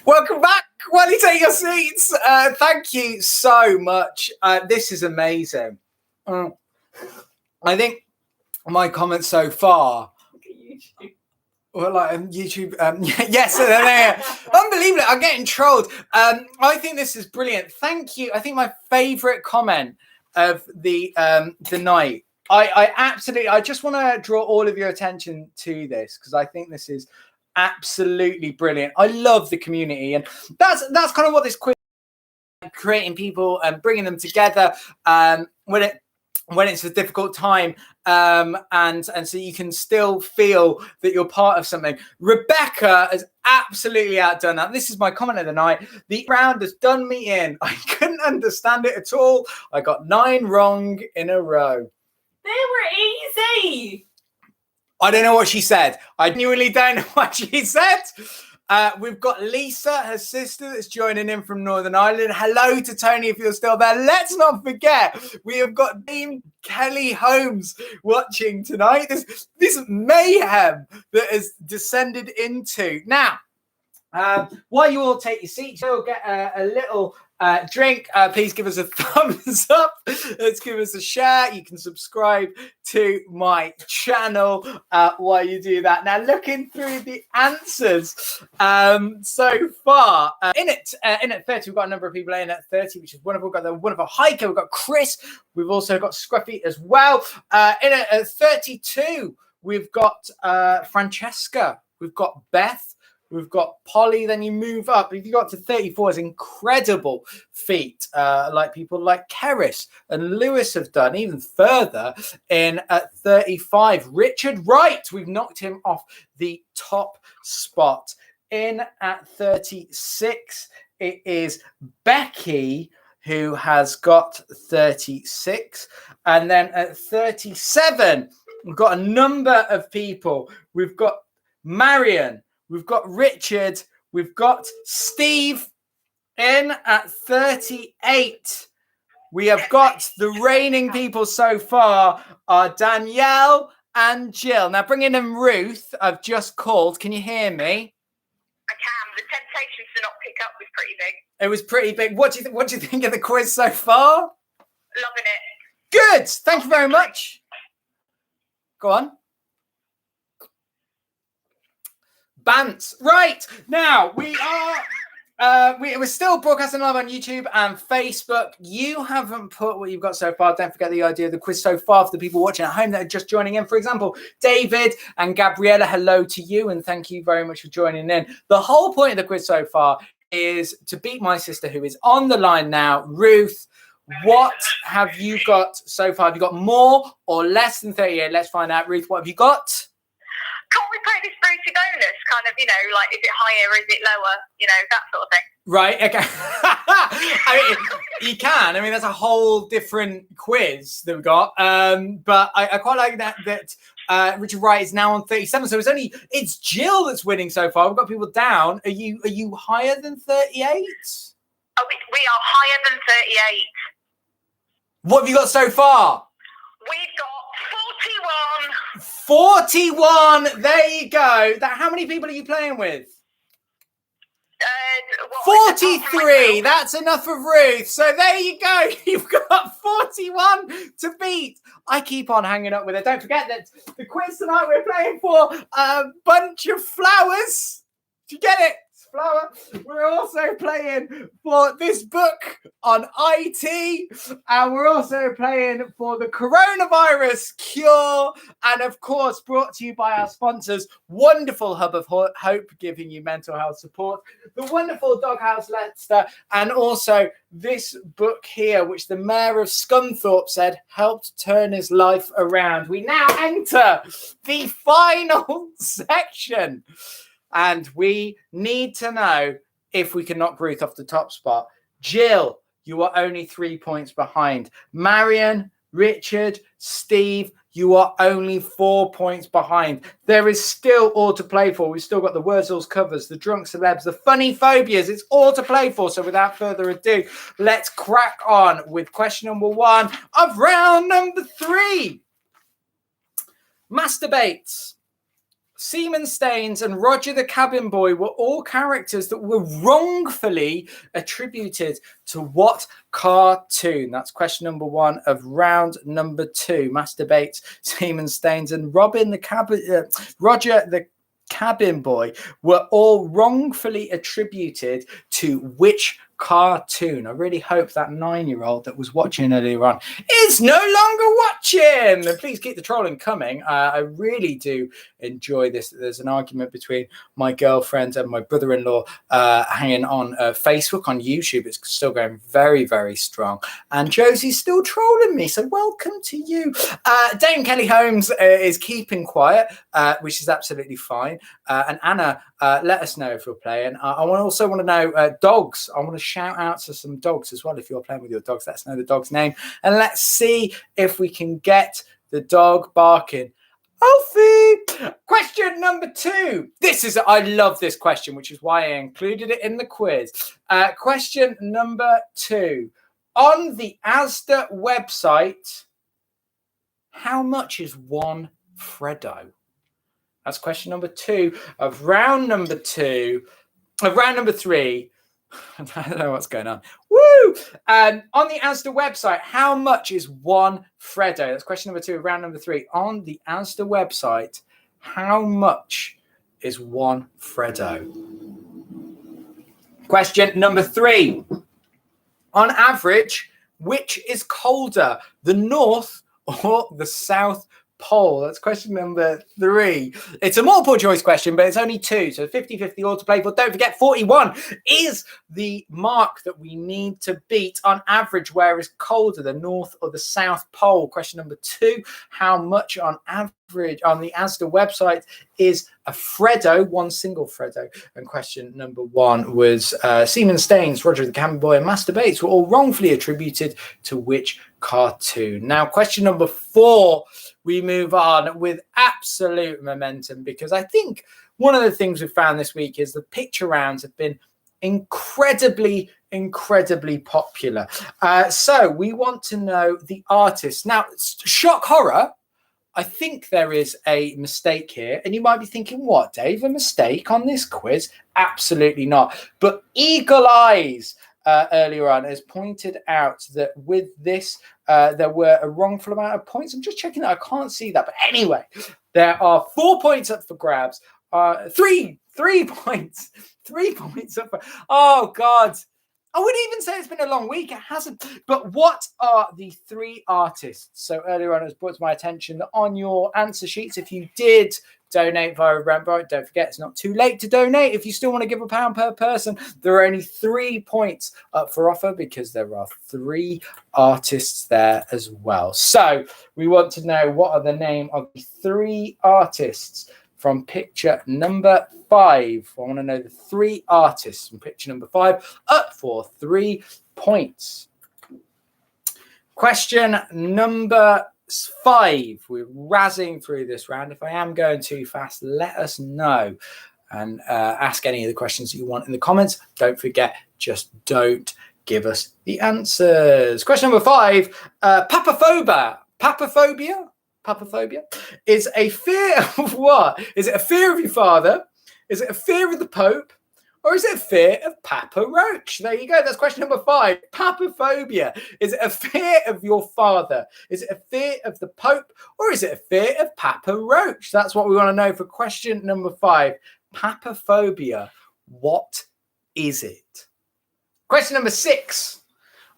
Welcome back. While you take your seats, thank you so much. This is amazing. I think my comments so far. Look at YouTube. Well, like YouTube, yes, unbelievable. I'm getting trolled. I think this is brilliant. Thank you. I think my favourite comment of the night. I just want to draw all of your attention to this because I think this is absolutely brilliant. I love the community, and that's kind of what this quiz is, creating people and bringing them together when it's a difficult time, and so you can still feel that you're part of something. Rebecca has absolutely outdone that. This is my comment of the night. The round has done me in. I couldn't understand it at all. I got 9 wrong in a row. They were easy. I don't know what she said. I genuinely don't know what she said. We've got Lisa, her sister, that's joining in from Northern Ireland. Hello to Tony if you're still there. Let's not forget, we have got Dame Kelly Holmes watching tonight. This mayhem that has descended into. Now, while you all take your seats, you'll get a little drink. Please give us a thumbs up. Let's give us a share. You can subscribe to my channel while you do that. Now, looking through the answers so far, in at 30, we've got a number of people in at 30, which is wonderful. We've got the wonderful Hiker. We've got Chris. We've also got Scruffy as well. In at 32, we've got Francesca. We've got Beth. We've got Polly, then you move up. If you got to 34, it's incredible feat, like people like Keris and Lewis have done. Even further in at 35, Richard Wright. We've knocked him off the top spot. In at 36, it is Becky, who has got 36. And then at 37, we've got a number of people. We've got Marion. We've got Richard. We've got Steve in at 38. We have got the reigning people so far are Danielle and Jill. Now, bringing in Ruth, I've just called. Can you hear me? I can. The temptation to not pick up was pretty big. It was pretty big. What do you think of the quiz so far? Loving it. Good. Thank you very much. Go on. Bants. Right, now we are we're still broadcasting live on YouTube and Facebook. You haven't put what you've got so far. Don't forget the idea of the quiz so far for the people watching at home that are just joining in. For example, David and Gabriella, hello to you and thank you very much for joining in. The whole point of the quiz so far is to beat my sister, who is on the line now. Ruth, what have you got so far? Have you got more or less than 38? Let's find out. Ruth, what have you got? Can't we play this Brucey bonus? Kind of, like, is it higher, is it lower? That sort of thing. Right, okay. I mean, you can. I mean, that's a whole different quiz that we've got. But I quite like that Richard Wright is now on 37. So it's Jill that's winning so far. We've got people down. Are you higher than 38? Oh, we are higher than 38. What have you got so far? We've got 41. 41. There you go. How many people are you playing with? 43. That's enough of Ruth. So there you go. You've got 41 to beat. I keep on hanging up with it. Don't forget that the quiz tonight we're playing for a bunch of flowers. Do you get it? Flower. We're also playing for this book on IT, and we're also playing for the coronavirus cure, and of course brought to you by our sponsors, wonderful Hub of Hope, giving you mental health support, the wonderful Doghouse Leicester, and also this book here, which the mayor of Scunthorpe said helped turn his life around. We now enter the final section. And we need to know if we can knock Ruth off the top spot. Jill, you are only 3 points behind. Marion, Richard, Steve, you are only 4 points behind. There is still all to play for. We've still got the Wurzels covers, the drunk celebs, the funny phobias. It's all to play for. So without further ado, let's crack on with question number 1 of round number 3. Masturbates. Seaman Staines and Roger the Cabin Boy were all characters that were wrongfully attributed to what cartoon? That's question number 1 of round number 2. Masturbates, Seaman Staines, and Roger the Cabin Boy were all wrongfully attributed to which cartoon? I really hope that 9-year-old that was watching earlier on is no longer watching. And please keep the trolling coming. I really do enjoy this. There's an argument between my girlfriend and my brother-in-law hanging on Facebook, on YouTube. It's still going very, very strong. And Josie's still trolling me. So welcome to you. Dame Kelly Holmes is keeping quiet, which is absolutely fine. And Anna, let us know if you're playing. I also want to know dogs. I want to shout out to some dogs as well. If you're playing with your dogs, let us know the dog's name. And let's see if we can get the dog barking. Alfie! Question number 2. I love this question, which is why I included it in the quiz. Question number 2. On the Asda website, how much is one Freddo? That's question number 2 of round number 3. I don't know what's going on. Woo! On the Asda website, how much is one Freddo? That's question number 2 of round number 3. On the Asda website, how much is one Freddo? Question number 3. On average, which is colder, the North or the South Pole? That's question number 3. It's a multiple choice question, but it's only 2. So 50-50 all to play for. Don't forget, 41 is the mark that we need to beat. On average, where is colder, the North or the South Pole? Question number 2. How much on average on the Asda website is a Freddo, one single Freddo? And question number 1 was Seaman Staines, Roger the Cabin Boy, and Masturbates were all wrongfully attributed to which cartoon? Now, question number 4. We move on with absolute momentum, because I think one of the things we've found this week is the picture rounds have been incredibly popular. So we want to know the artist. Now, shock horror, I think there is a mistake here. And you might be thinking, what, Dave, a mistake on this quiz? Absolutely not. But Eagle Eyes earlier on has pointed out that with this, there were a wrongful amount of points. I'm just checking that. I can't see that. But anyway, there are 4 points up for grabs. 3 points. 3 points up for... Oh, God. I would even say it's been a long week. It hasn't. But what are the 3 artists? So earlier on, it was brought to my attention that on your answer sheets, if you did donate via Eventbrite, don't forget, it's not too late to donate. If you still want to give £1 per person, there are only 3 points up for offer, because there are 3 artists there as well. So we want to know, what are the name of the 3 artists from picture number 5? I want to know the 3 artists from picture number 5, up for 3 points. Question number 5. We're razzing through this round. If I am going too fast, let us know, and ask any of the questions that you want in the comments. Don't forget, just don't give us the answers. Question number 5. Papaphobia is a fear of what? Is it a fear of your father? Is it a fear of the Pope? Or is it a fear of Papa Roach? There you go. That's question number 5. Papaphobia. Is it a fear of your father? Is it a fear of the Pope? Or is it a fear of Papa Roach? That's what we want to know for question number 5. Papaphobia. What is it? Question number 6.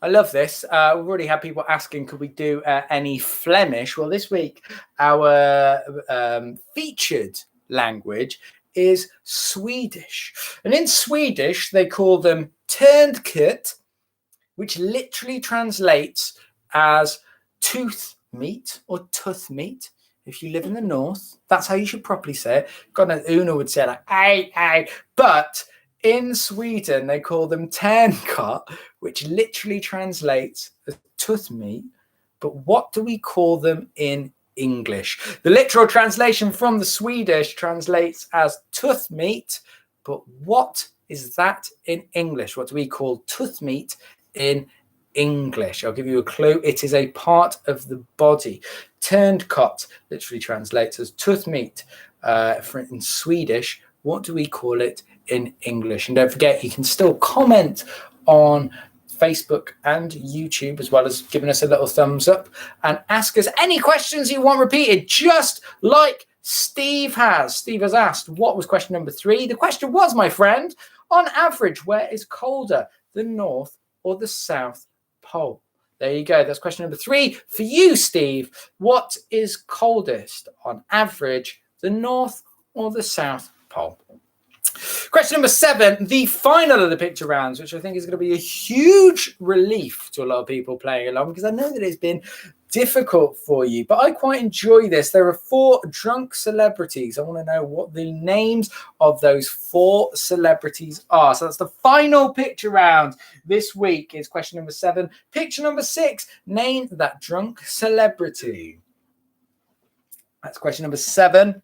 I love this. We've already had people asking, could we do any Flemish? Well, this week, our featured language is Swedish. And in Swedish, they call them tandkött, which literally translates as tooth meat or tooth meat if you live in the north, that's how you should properly say it. God knows Una would say like, ay. But in Sweden, they call them tärnkatt, which literally translates as tooth meat. But what do we call them in English? The literal translation from the Swedish translates as tooth meat. But what is that in English? What do we call tooth meat in English? I'll give you a clue. It is a part of the body. Tärnkatt literally translates as tooth meat in Swedish. What do we call it in English? And don't forget, you can still comment on Facebook and YouTube, as well as giving us a little thumbs up and ask us any questions you want repeated, just like Steve has. Steve has asked, what was question number 3? The question was, my friend, on average, where is colder, the North or the South Pole? There you go. That's question number 3 for you, Steve. What is coldest on average, the North or the South Pole? Question number 7, the final of the picture rounds, which I think is going to be a huge relief to a lot of people playing along, because I know that it's been difficult for you, but I quite enjoy this. There are 4 drunk celebrities. I want to know what the names of those 4 celebrities are. So that's the final picture round this week. Is question number 7. Picture number 6, name that drunk celebrity. That's question number 7.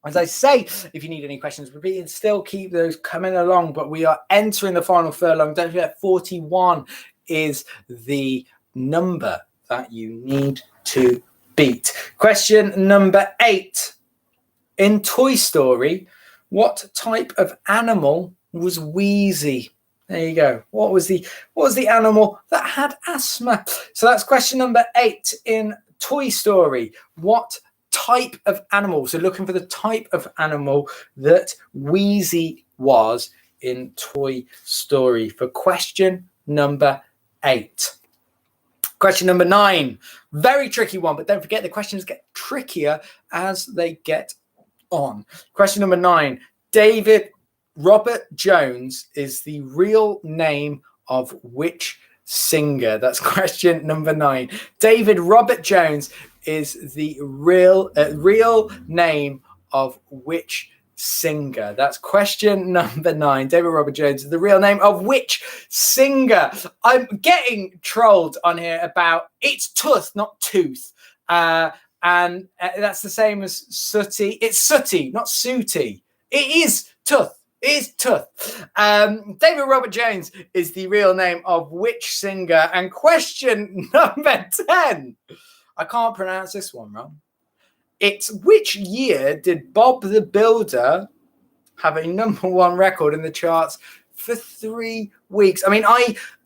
As I say, if you need any questions repeated, still keep those coming along. But we are entering the final furlong. Don't forget, 41 is the number that you need to beat. Question number 8. In Toy Story, what type of animal was Wheezy? There you go. What was the animal that had asthma? So that's question number 8 in Toy Story. What type of animal? So looking for the type of animal that Wheezy was in Toy Story for question number 8. Question number 9, very tricky one, but don't forget the questions get trickier as they get on. Question number 9, David Robert Jones is the real name of which singer? That's question number 9. David Robert Jones is the real name of which singer? That's question number 9. David Robert Jones is the real name of which singer? I'm getting trolled on here about it's tooth, not tooth. And that's the same as sooty. It's sooty, not sooty. It is tooth. It is tooth. David Robert Jones is the real name of which singer? And question number 10. I can't pronounce this one wrong. It's which year did Bob the Builder have a #1 record in the charts for 3 weeks? I mean,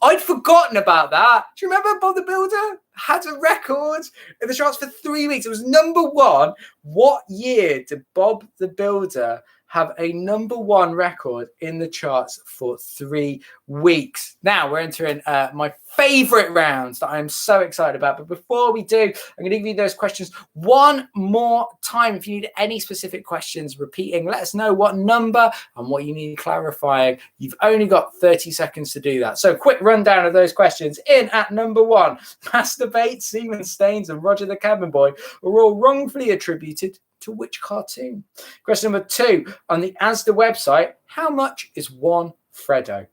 I'd forgotten about that. Do you remember Bob the Builder had a record in the charts for 3 weeks? It was #1. What year did Bob the Builder have a #1 record in the charts for 3 weeks? Now we're entering my favorite rounds that I'm so excited about. But before we do, I'm going to give you those questions one more time. If you need any specific questions repeating, let us know what number and what you need clarifying. You've only got 30 seconds to do that. So quick rundown of those questions. In at number 1, masturbate, semen stains, and Roger the Cabin Boy are all wrongfully attributed to which cartoon? Question number 2, on the Asda website, how much is 1 Freddo?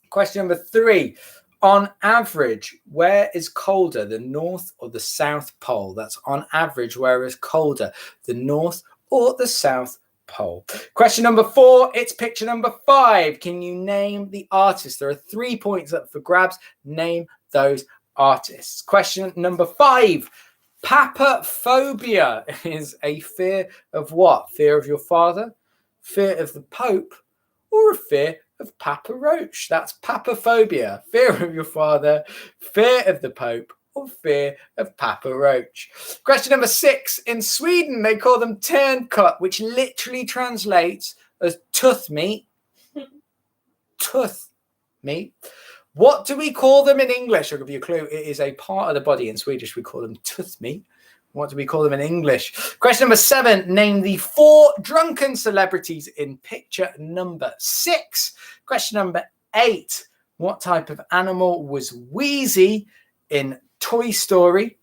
Question number 3, on average, where is colder, the North or the South Pole? That's on average, where is colder, the North or the South Pole? Question number 4, it's picture number 5. Can you name the artist? There are 3 points up for grabs. Name those artists. Question number 5. Papaphobia is a fear of what? Fear of your father, fear of the Pope, or a fear of Papa Roach? That's papaphobia. Fear of your father, fear of the Pope, or fear of Papa Roach. Question number 6. In Sweden, they call them tärnkatt, which literally translates as tooth meat. Tooth meat. What do we call them in English? I'll give you a clue. It is a part of the body. In Swedish, we call them tooth meat. What do we call them in English? Question number 7. Name the 4 drunken celebrities in picture number 6. Question number 8. What type of animal was Wheezy in Toy Story?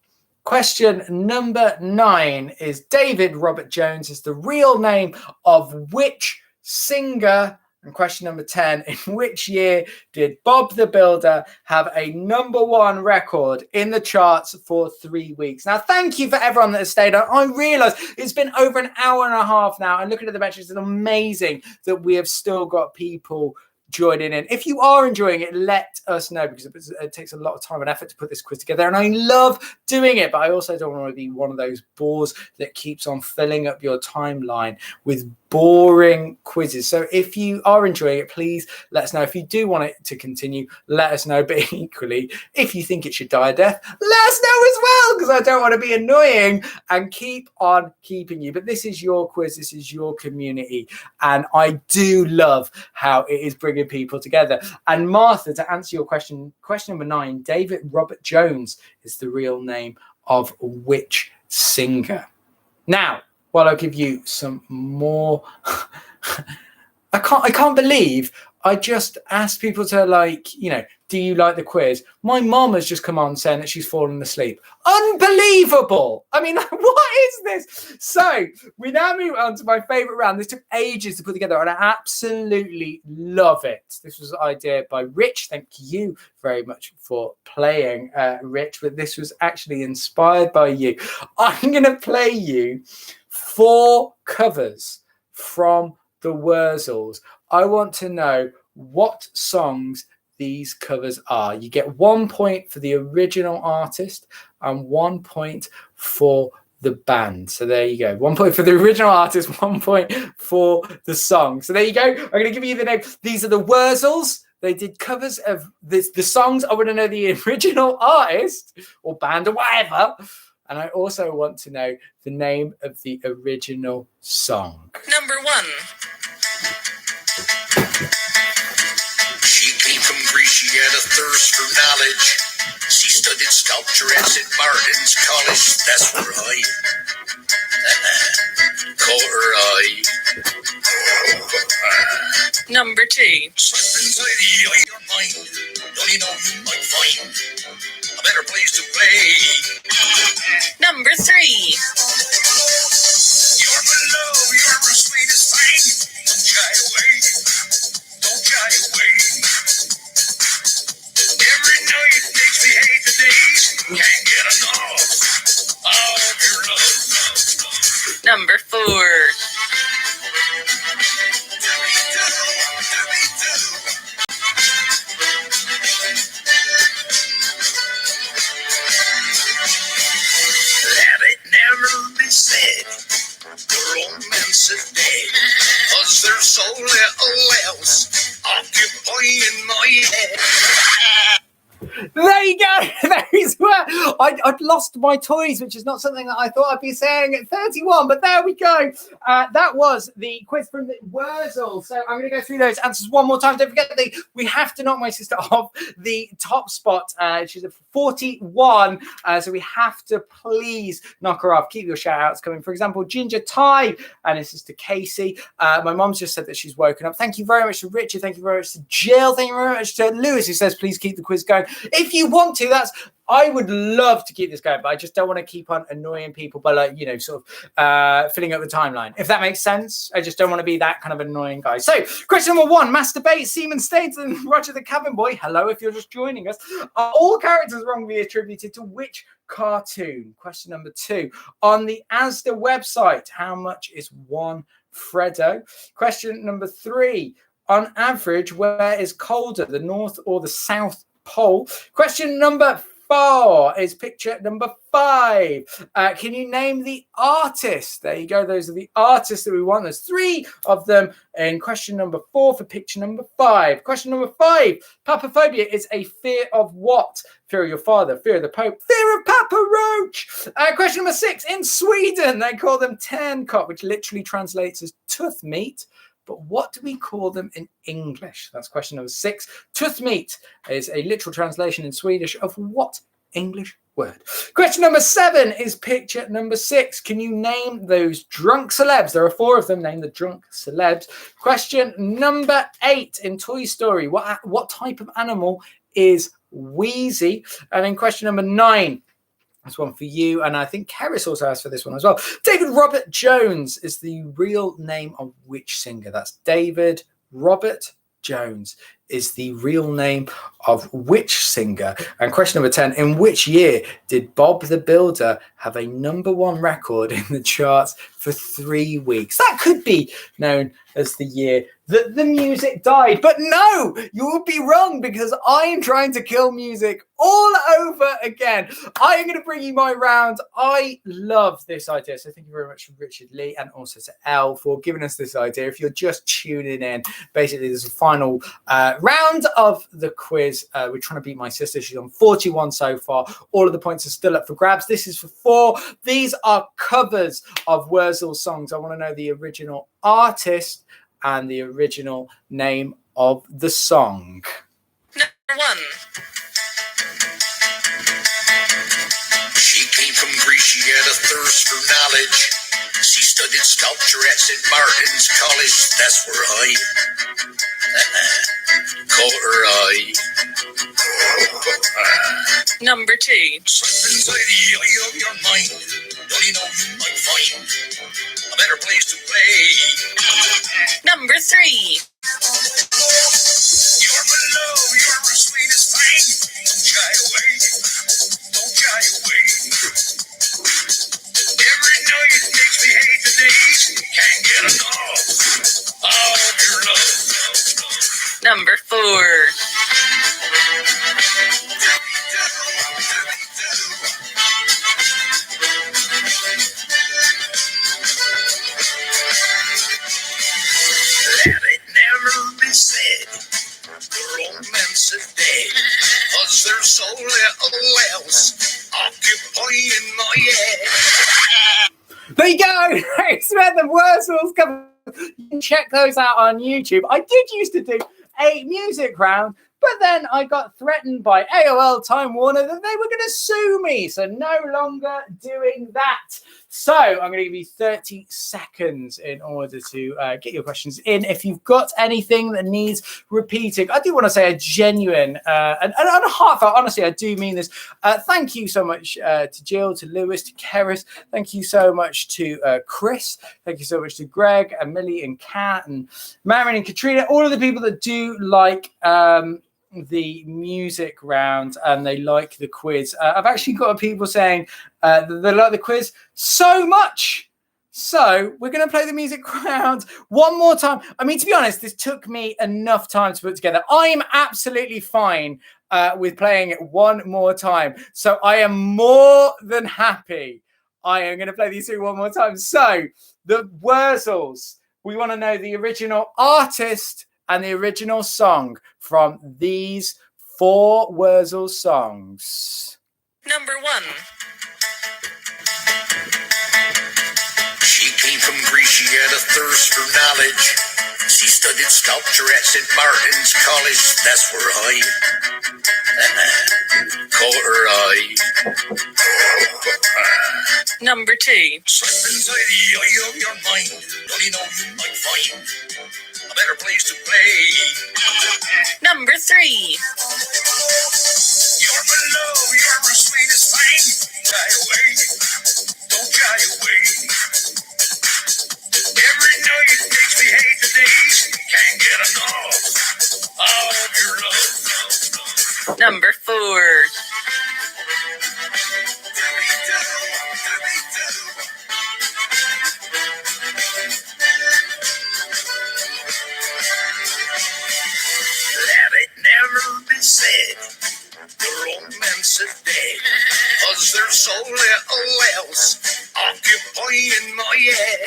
Question number 9 is David Robert Jones is the real name of which singer? And question number 10, in which year did Bob the Builder have a #1 record in the charts for 3 weeks? Now, thank you for everyone that has stayed on. I realise it's been over an hour and a half now, and looking at the bench, it's amazing that we have still got people joining in. If you are enjoying it, let us know, because it takes a lot of time and effort to put this quiz together, and I love doing it, but I also don't want to be one of those bores that keeps on filling up your timeline with boring quizzes. So if you are enjoying it, please let us know. If you do want it to continue, let us know. But equally, if you think it should die a death, let us know as well, because I don't want to be annoying and keep on keeping you. But this is your quiz, this is your community, and I do love how it is bringing people together. And Martha, to answer your question number 9, David Robert Jones is the real name of which singer? Now, while I'll give you some more, I can't believe I just asked people to, like, you know, do you like the quiz? My mom has just come on saying that she's fallen asleep. Unbelievable. I mean, what is this? So we now move on to my favorite round. This took ages to put together, and I absolutely love it. This was an idea by Rich. Thank you very much for playing, Rich, but this was actually inspired by you. I'm going to play you 4 covers from the Wurzels. I want to know what songs these covers are. You get 1 point for the original artist and 1 point for the band. So there you go. 1 point for the original artist, 1 point for the song. So there you go. I'm going to give you the name. These are the Wurzels. They did covers of the songs. I want to know the original artist or band or whatever. And I also want to know the name of the original song. Number 1. She came from Greece, she had a thirst for knowledge. She studied sculpture at St. Martin's College. That's where I caught her eye. Number 2. Slip inside the eye of your mind. Don't you know you might find a better place to play? Number 3. You're my love, you're my sweetest thing. Don't shy away, don't shy away. Every night it makes me hate the days. Can't get enough of your love. Number 4. Let it never be said the romance is dead, 'cause there's so little else occupying my head. There you go. Those were. I'd lost my toys, which is not something that I thought I'd be saying at 31, but there we go. That was the quiz from the Wurzel. So I'm going to go through those answers one more time. Don't forget that we have to knock my sister off the top spot. She's at 41, so we have to please knock her off. Keep your shout outs coming. For example, Ginger Ty and his sister Casey. My mom's just said that she's woken up. Thank you very much to Richard. Thank you very much to Jill. Thank you very much to Lewis, who says please keep the quiz going. If you want to, I would love to keep this going, but I just don't want to keep on annoying people by, like, you know, sort of filling up the timeline. If that makes sense, I just don't want to be that kind of annoying guy. So, question number 1, Masturbate, Seaman States, and Roger the Cabin Boy. Hello, if you're just joining us. Are all characters wrongly attributed to which cartoon? Question number 2, on the Asda website, how much is one Freddo? Question number 3, on average, where is colder, the North or the South Pole? Question number 4 is picture number 5. Can you name the artist? There you go. Those are the artists that we want. There's 3 of them in question number 4 for picture number 5. Question number 5. Papaphobia is a fear of what? Fear of your father, fear of the Pope, fear of Papa Roach. Question number 6. In Sweden, they call them tärnkott, which literally translates as tooth meat. But what do we call them in English? That's question number 6. Tooth meat is a literal translation in Swedish of what English word? Question number 7 is picture number 6. Can you name those drunk celebs? There are 4 of them. Name the drunk celebs. Question number 8 in Toy Story. What type of animal is Wheezy? And in question number 9, That's one for you. And I think Keris also asked for this one as well. David Robert Jones is the real name of which singer? That's David Robert Jones is the real name of which singer? And question number 10, in which year did Bob the Builder have a #1 record in the charts for 3 weeks? That could be known as the year that the music died. But no, you would be wrong, because I am trying to kill music all over again. I am going to bring you my round. I love this idea. So thank you very much to Richard Lee and also to Elle for giving us this idea. If you're just tuning in, basically there's a final round of the quiz. We're trying to beat my sister. She's on 41 so far. All of the points are still up for grabs. This is for 4. These are covers of Wurzel songs. I want to know the original artist and the original name of the song. Number 1. She came from Greece, she had a thirst for knowledge. She studied sculpture at St. Martin's College. That's where I caught her eye. Number 2. Slip inside the eye of your mind. Don't you know you might find a better place to play? Number 3. You're my love, you're my sweetest thing. Don't shy away, don't shy away. Every night it makes me hate the days. Can't get enough of your love. Number 4. Let it never be said the romance is dead, 'cause there's so little else occupying my head. There you go. It's where the Wurzels come. You can check those out on YouTube. I did used to do a music round, but then I got threatened by AOL Time Warner that they were going to sue me. So no longer doing that. So I'm going to give you 30 seconds in order to get your questions in. If you've got anything that needs repeating, I do want to say a genuine and a heartfelt, honestly, I do mean this. Thank you so much to Jill, to Lewis, to Keris. Thank you so much to Chris. Thank you so much to Greg and Millie and Kat and Marion and Katrina. All of the people that do like the music round and they like the quiz. I've actually got people saying that they like the quiz so much. So we're going to play the music round one more time. I mean, to be honest, this took me enough time to put together. I'm absolutely fine with playing it one more time. So I am more than happy. I am going to play these two one more time. So the Wurzels, we want to know the original artist and the original song from these 4 Wurzel songs. Number 1. She came from Greece, she had a thirst for knowledge. She studied sculpture at St. Martin's College. That's where I caught her eye. Number 2. Slip inside the eye of your mind. Don't you know you might find a better place to play? Number 3. You're my love, you're my sweetest thing. Shy away, don't shy away. Every night it makes me hate the days. Can't get enough of your love. Number 4. Let it never be said the romance is dead, 'cause there's so little else occupying my head.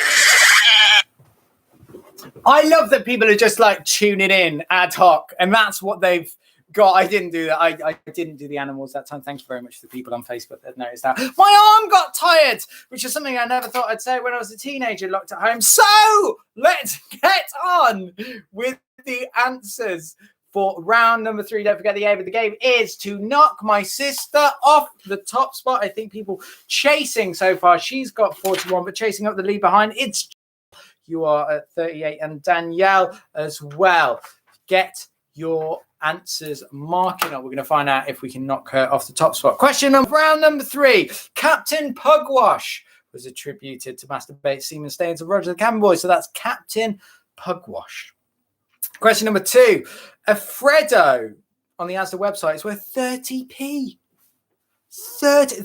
I love that people are just like tuning in ad hoc, and that's what they've got. I didn't do that. I didn't do the animals that time. Thank you very much to the people on Facebook that noticed that. My arm got tired, which is something I never thought I'd say when I was a teenager locked at home. So let's get on with the answers for round number 3. Don't forget the aim of the game is to knock my sister off the top spot. I think people chasing so far. She's got 41, but chasing up the lead behind, it's you are at 38, and Danielle as well. Get your answers marking up. We're going to find out if we can knock her off the top spot. Round number 3. Captain Pugwash was attributed to masturbate semen stains of Roger the Camera Boy. So that's Captain Pugwash. Question number 2. A Freddo on the Asda website is worth 30p. 30.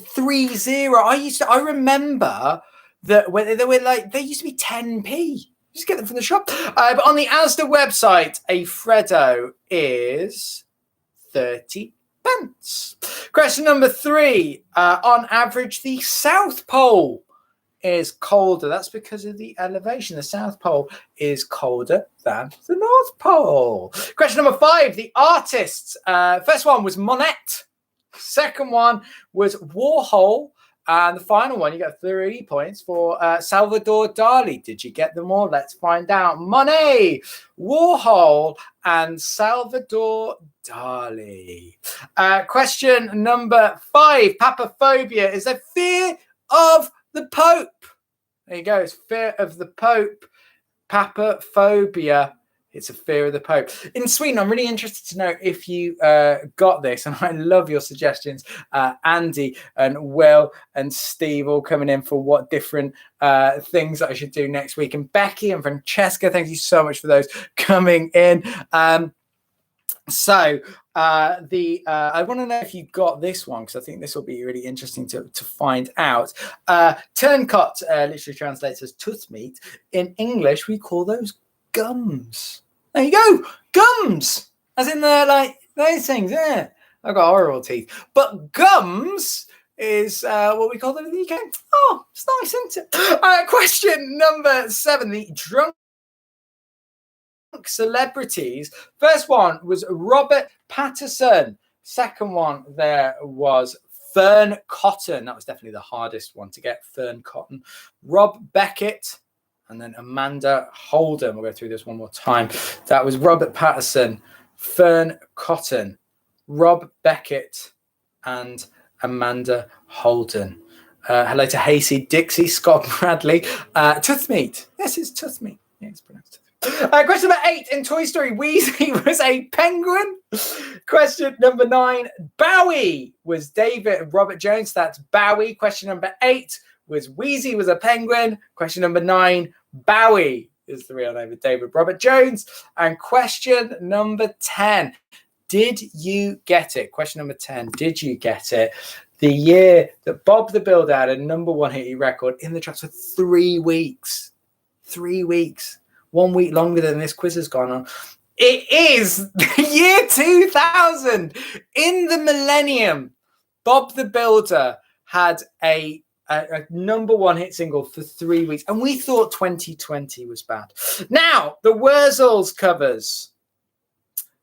I remember that when they used to be 10p. Just get them from the shop. But on the Asda website, a Freddo is 30 pence. Question number 3. On average, the South Pole is colder. That's because of the elevation. The South Pole is colder than the North Pole. Question number 5. The artists. First one was Monet. Second one was Warhol. And the final one, you got 3 points for Salvador Dali. Did you get them all? Let's find out. Monet, Warhol, and Salvador Dali. Question number 5. Papophobia is a fear of the Pope. There you go. It's fear of the Pope. Papophobia. It's a fear of the Pope. In Sweden, I'm really interested to know if you got this, and I love your suggestions. Andy and Will and Steve all coming in for what different things that I should do next week. And Becky and Francesca, thank you so much for those coming in. I want to know if you got this one, because I think this will be really interesting to find out. Turncott literally translates as tooth meat. In English, we call those gums. There you go, gums, as in those things. Yeah, I've got horrible teeth, but gums is what we call them in the UK. Oh, it's nice, isn't it? Question number 7. The drunk celebrities. First one was Robert Patterson. Second one there was Fern Cotton. That was definitely the hardest one to get. Fern Cotton. Rob Beckett. And then Amanda Holden. We'll go through this one more time. That was Robert Patterson, Fern Cotton, Rob Beckett, and Amanda Holden. Hello to Hasey Dixie, Scott Bradley. Tooth meat. Yes, it's tooth meat. Yeah, it's pronounced tooth meat. Question number 8. In Toy Story, Wheezy was a penguin. Question number 9. Bowie was David Robert Jones. That's Bowie. Question number 8. Was Wheezy was a penguin. Question number 9, Bowie is the real name of David Robert Jones. And question number 10, did you get it? Question number 10, did you get it? The year that Bob the Builder had a number 1 hit record in the charts for 3 weeks. 3 weeks. 1 week longer than this quiz has gone on. It is the year 2000. In the millennium, Bob the Builder had a number 1 hit single for 3 weeks, and we thought 2020 was bad. Now, the Wurzels covers.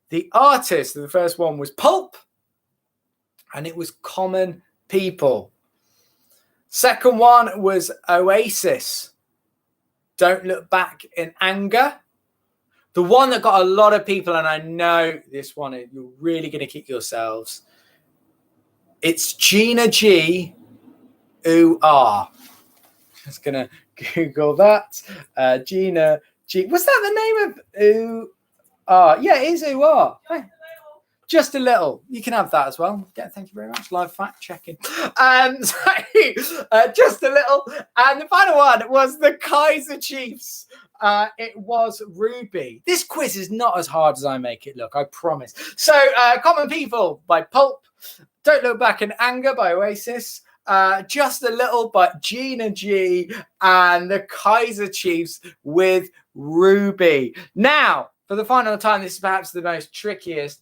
The artist of the first one was Pulp, and it was Common People. Second one was Oasis, Don't Look Back in Anger. The one that got a lot of people, and I know this one, you're really going to kick yourselves. It's Gina G. Ooh, ah. Just gonna Google that. Gina G. Was that the name of Ooh, ah? Yeah, it is Ooh, ah. Hey. Just a little. You can have that as well. Yeah, thank you very much. Live fact checking. Just a little. And the final one was the Kaiser Chiefs. It was Ruby. This quiz is not as hard as I make it look, I promise. So, Common People by Pulp. Don't Look Back in Anger by Oasis. Just a Little by Gina G, and the Kaiser Chiefs with Ruby. Now, for the final time, this is perhaps the most trickiest.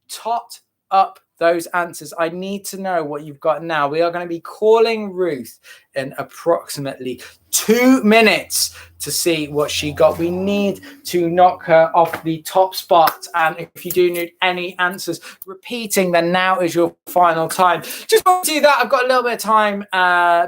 Tot up those answers. I need to know what you've got now. We are going to be calling Ruth in approximately 2 minutes to see what she got. We need to knock her off the top spot. And if you do need any answers repeating, then now is your final time. Just want to do that. I've got a little bit of time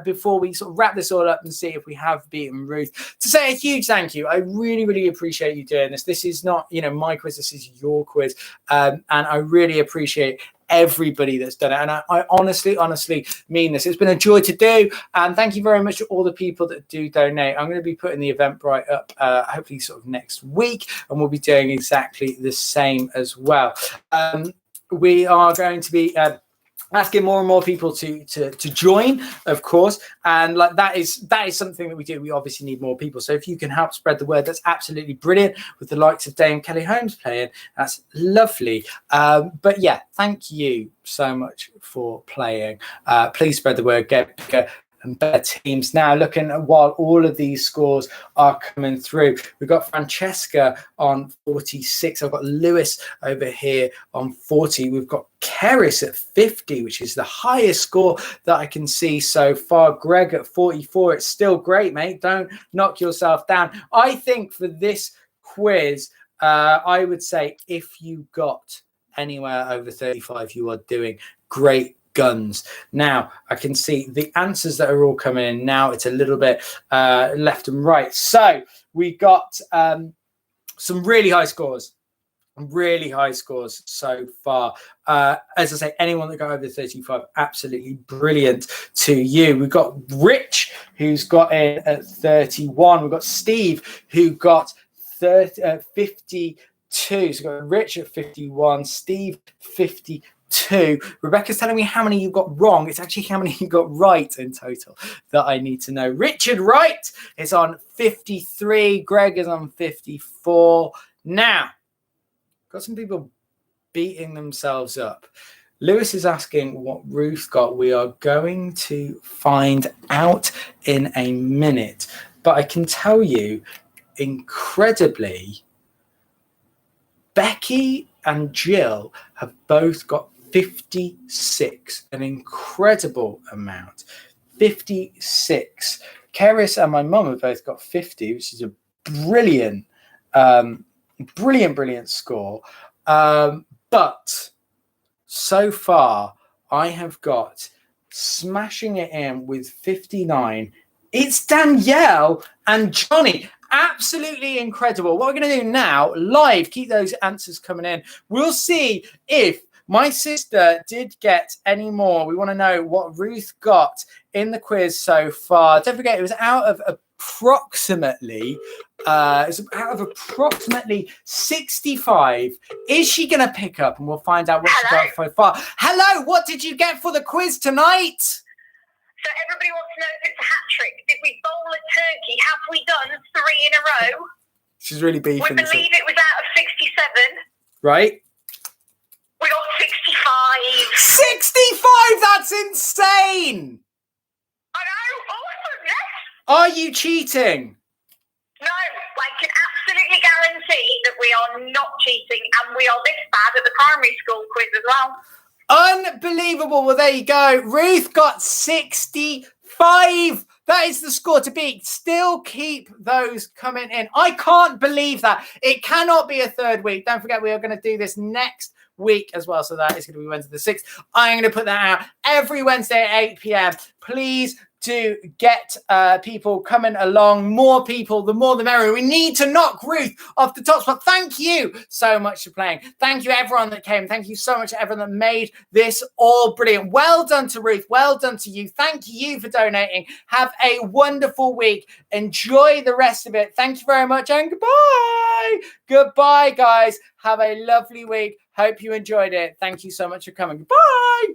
before we sort of wrap this all up and see if we have beaten Ruth. To say a huge thank you. I really, really appreciate you doing this. This is not, my quiz. This is your quiz. And I really appreciate everybody that's done it. And I honestly mean this. It's been a joy to do. And thank you very much to all the people that do donate. I'm going to be putting the Eventbrite up hopefully sort of next week, and we'll be doing exactly the same as well. We are going to be asking more and more people to join, of course, and like that is something that we do. We obviously need more people, so if you can help spread the word, that's absolutely brilliant. With the likes of Dame Kelly Holmes playing, that's lovely. But yeah, thank you so much for playing. Please spread the word, get bigger and better teams. Now, looking at while all of these scores are coming through, we've got Francesca on 46. I've got Lewis over here on 40. We've got Keris at 50, which is the highest score that I can see so far. Greg at 44. It's still great, mate. Don't knock yourself down. I think for this quiz, I would say if you got anywhere over 35, you are doing great guns. Now I can see the answers that are all coming in now. It's a little bit left and right, so we got some really high scores so far. As I say, anyone that got over 35, absolutely brilliant to you. We've got Rich, who's got in at 31. We've got Steve, who got 52. So we've got Rich at 51, Steve 52. Rebecca's telling me how many you got wrong. It's actually how many you got right in total that I need to know. Richard Wright is on 53. Greg is on 54. Now, got some people beating themselves up. Lewis is asking what Ruth got. We are going to find out in a minute. But I can tell you, incredibly, Becky and Jill have both got 56, an incredible amount. 56. Keris and my mum have both got 50, which is a brilliant score. But so far, I have got smashing it in with 59. It's Danielle and Johnny. Absolutely incredible. What we're going to do now, live, keep those answers coming in. We'll see if my sister did get any more. We want to know what Ruth got in the quiz so far. Don't forget, it was out of approximately 65. Is she going to pick up? And we'll find out what she got so far. Hello, what did you get for the quiz tonight? So everybody wants to know if it's a hat trick. Did we bowl a turkey? Have we done 3 in a row? She's really beefing. We believe it was out of 67. Right. We got 65. 65! That's insane! I know. Awesome, yes. Are you cheating? No, I can absolutely guarantee that we are not cheating, and we are this bad at the primary school quiz as well. Unbelievable. Well, there you go. Ruth got 65. That is the score to beat. Still keep those coming in. I can't believe that. It cannot be a third week. Don't forget, we are going to do this next week as well. So that is going to be Wednesday the 6th. I'm going to put that out every Wednesday at 8 p.m. Please do get people coming along. More people, the more the merrier. We need to knock Ruth off the top spot. Thank you so much for playing. Thank you everyone that came. Thank you so much to everyone that made this all brilliant. Well done to Ruth. Well done to you. Thank you for donating. Have a wonderful week. Enjoy the rest of it. Thank you very much and goodbye. Goodbye, guys. Have a lovely week. Hope you enjoyed it. Thank you so much for coming. Goodbye.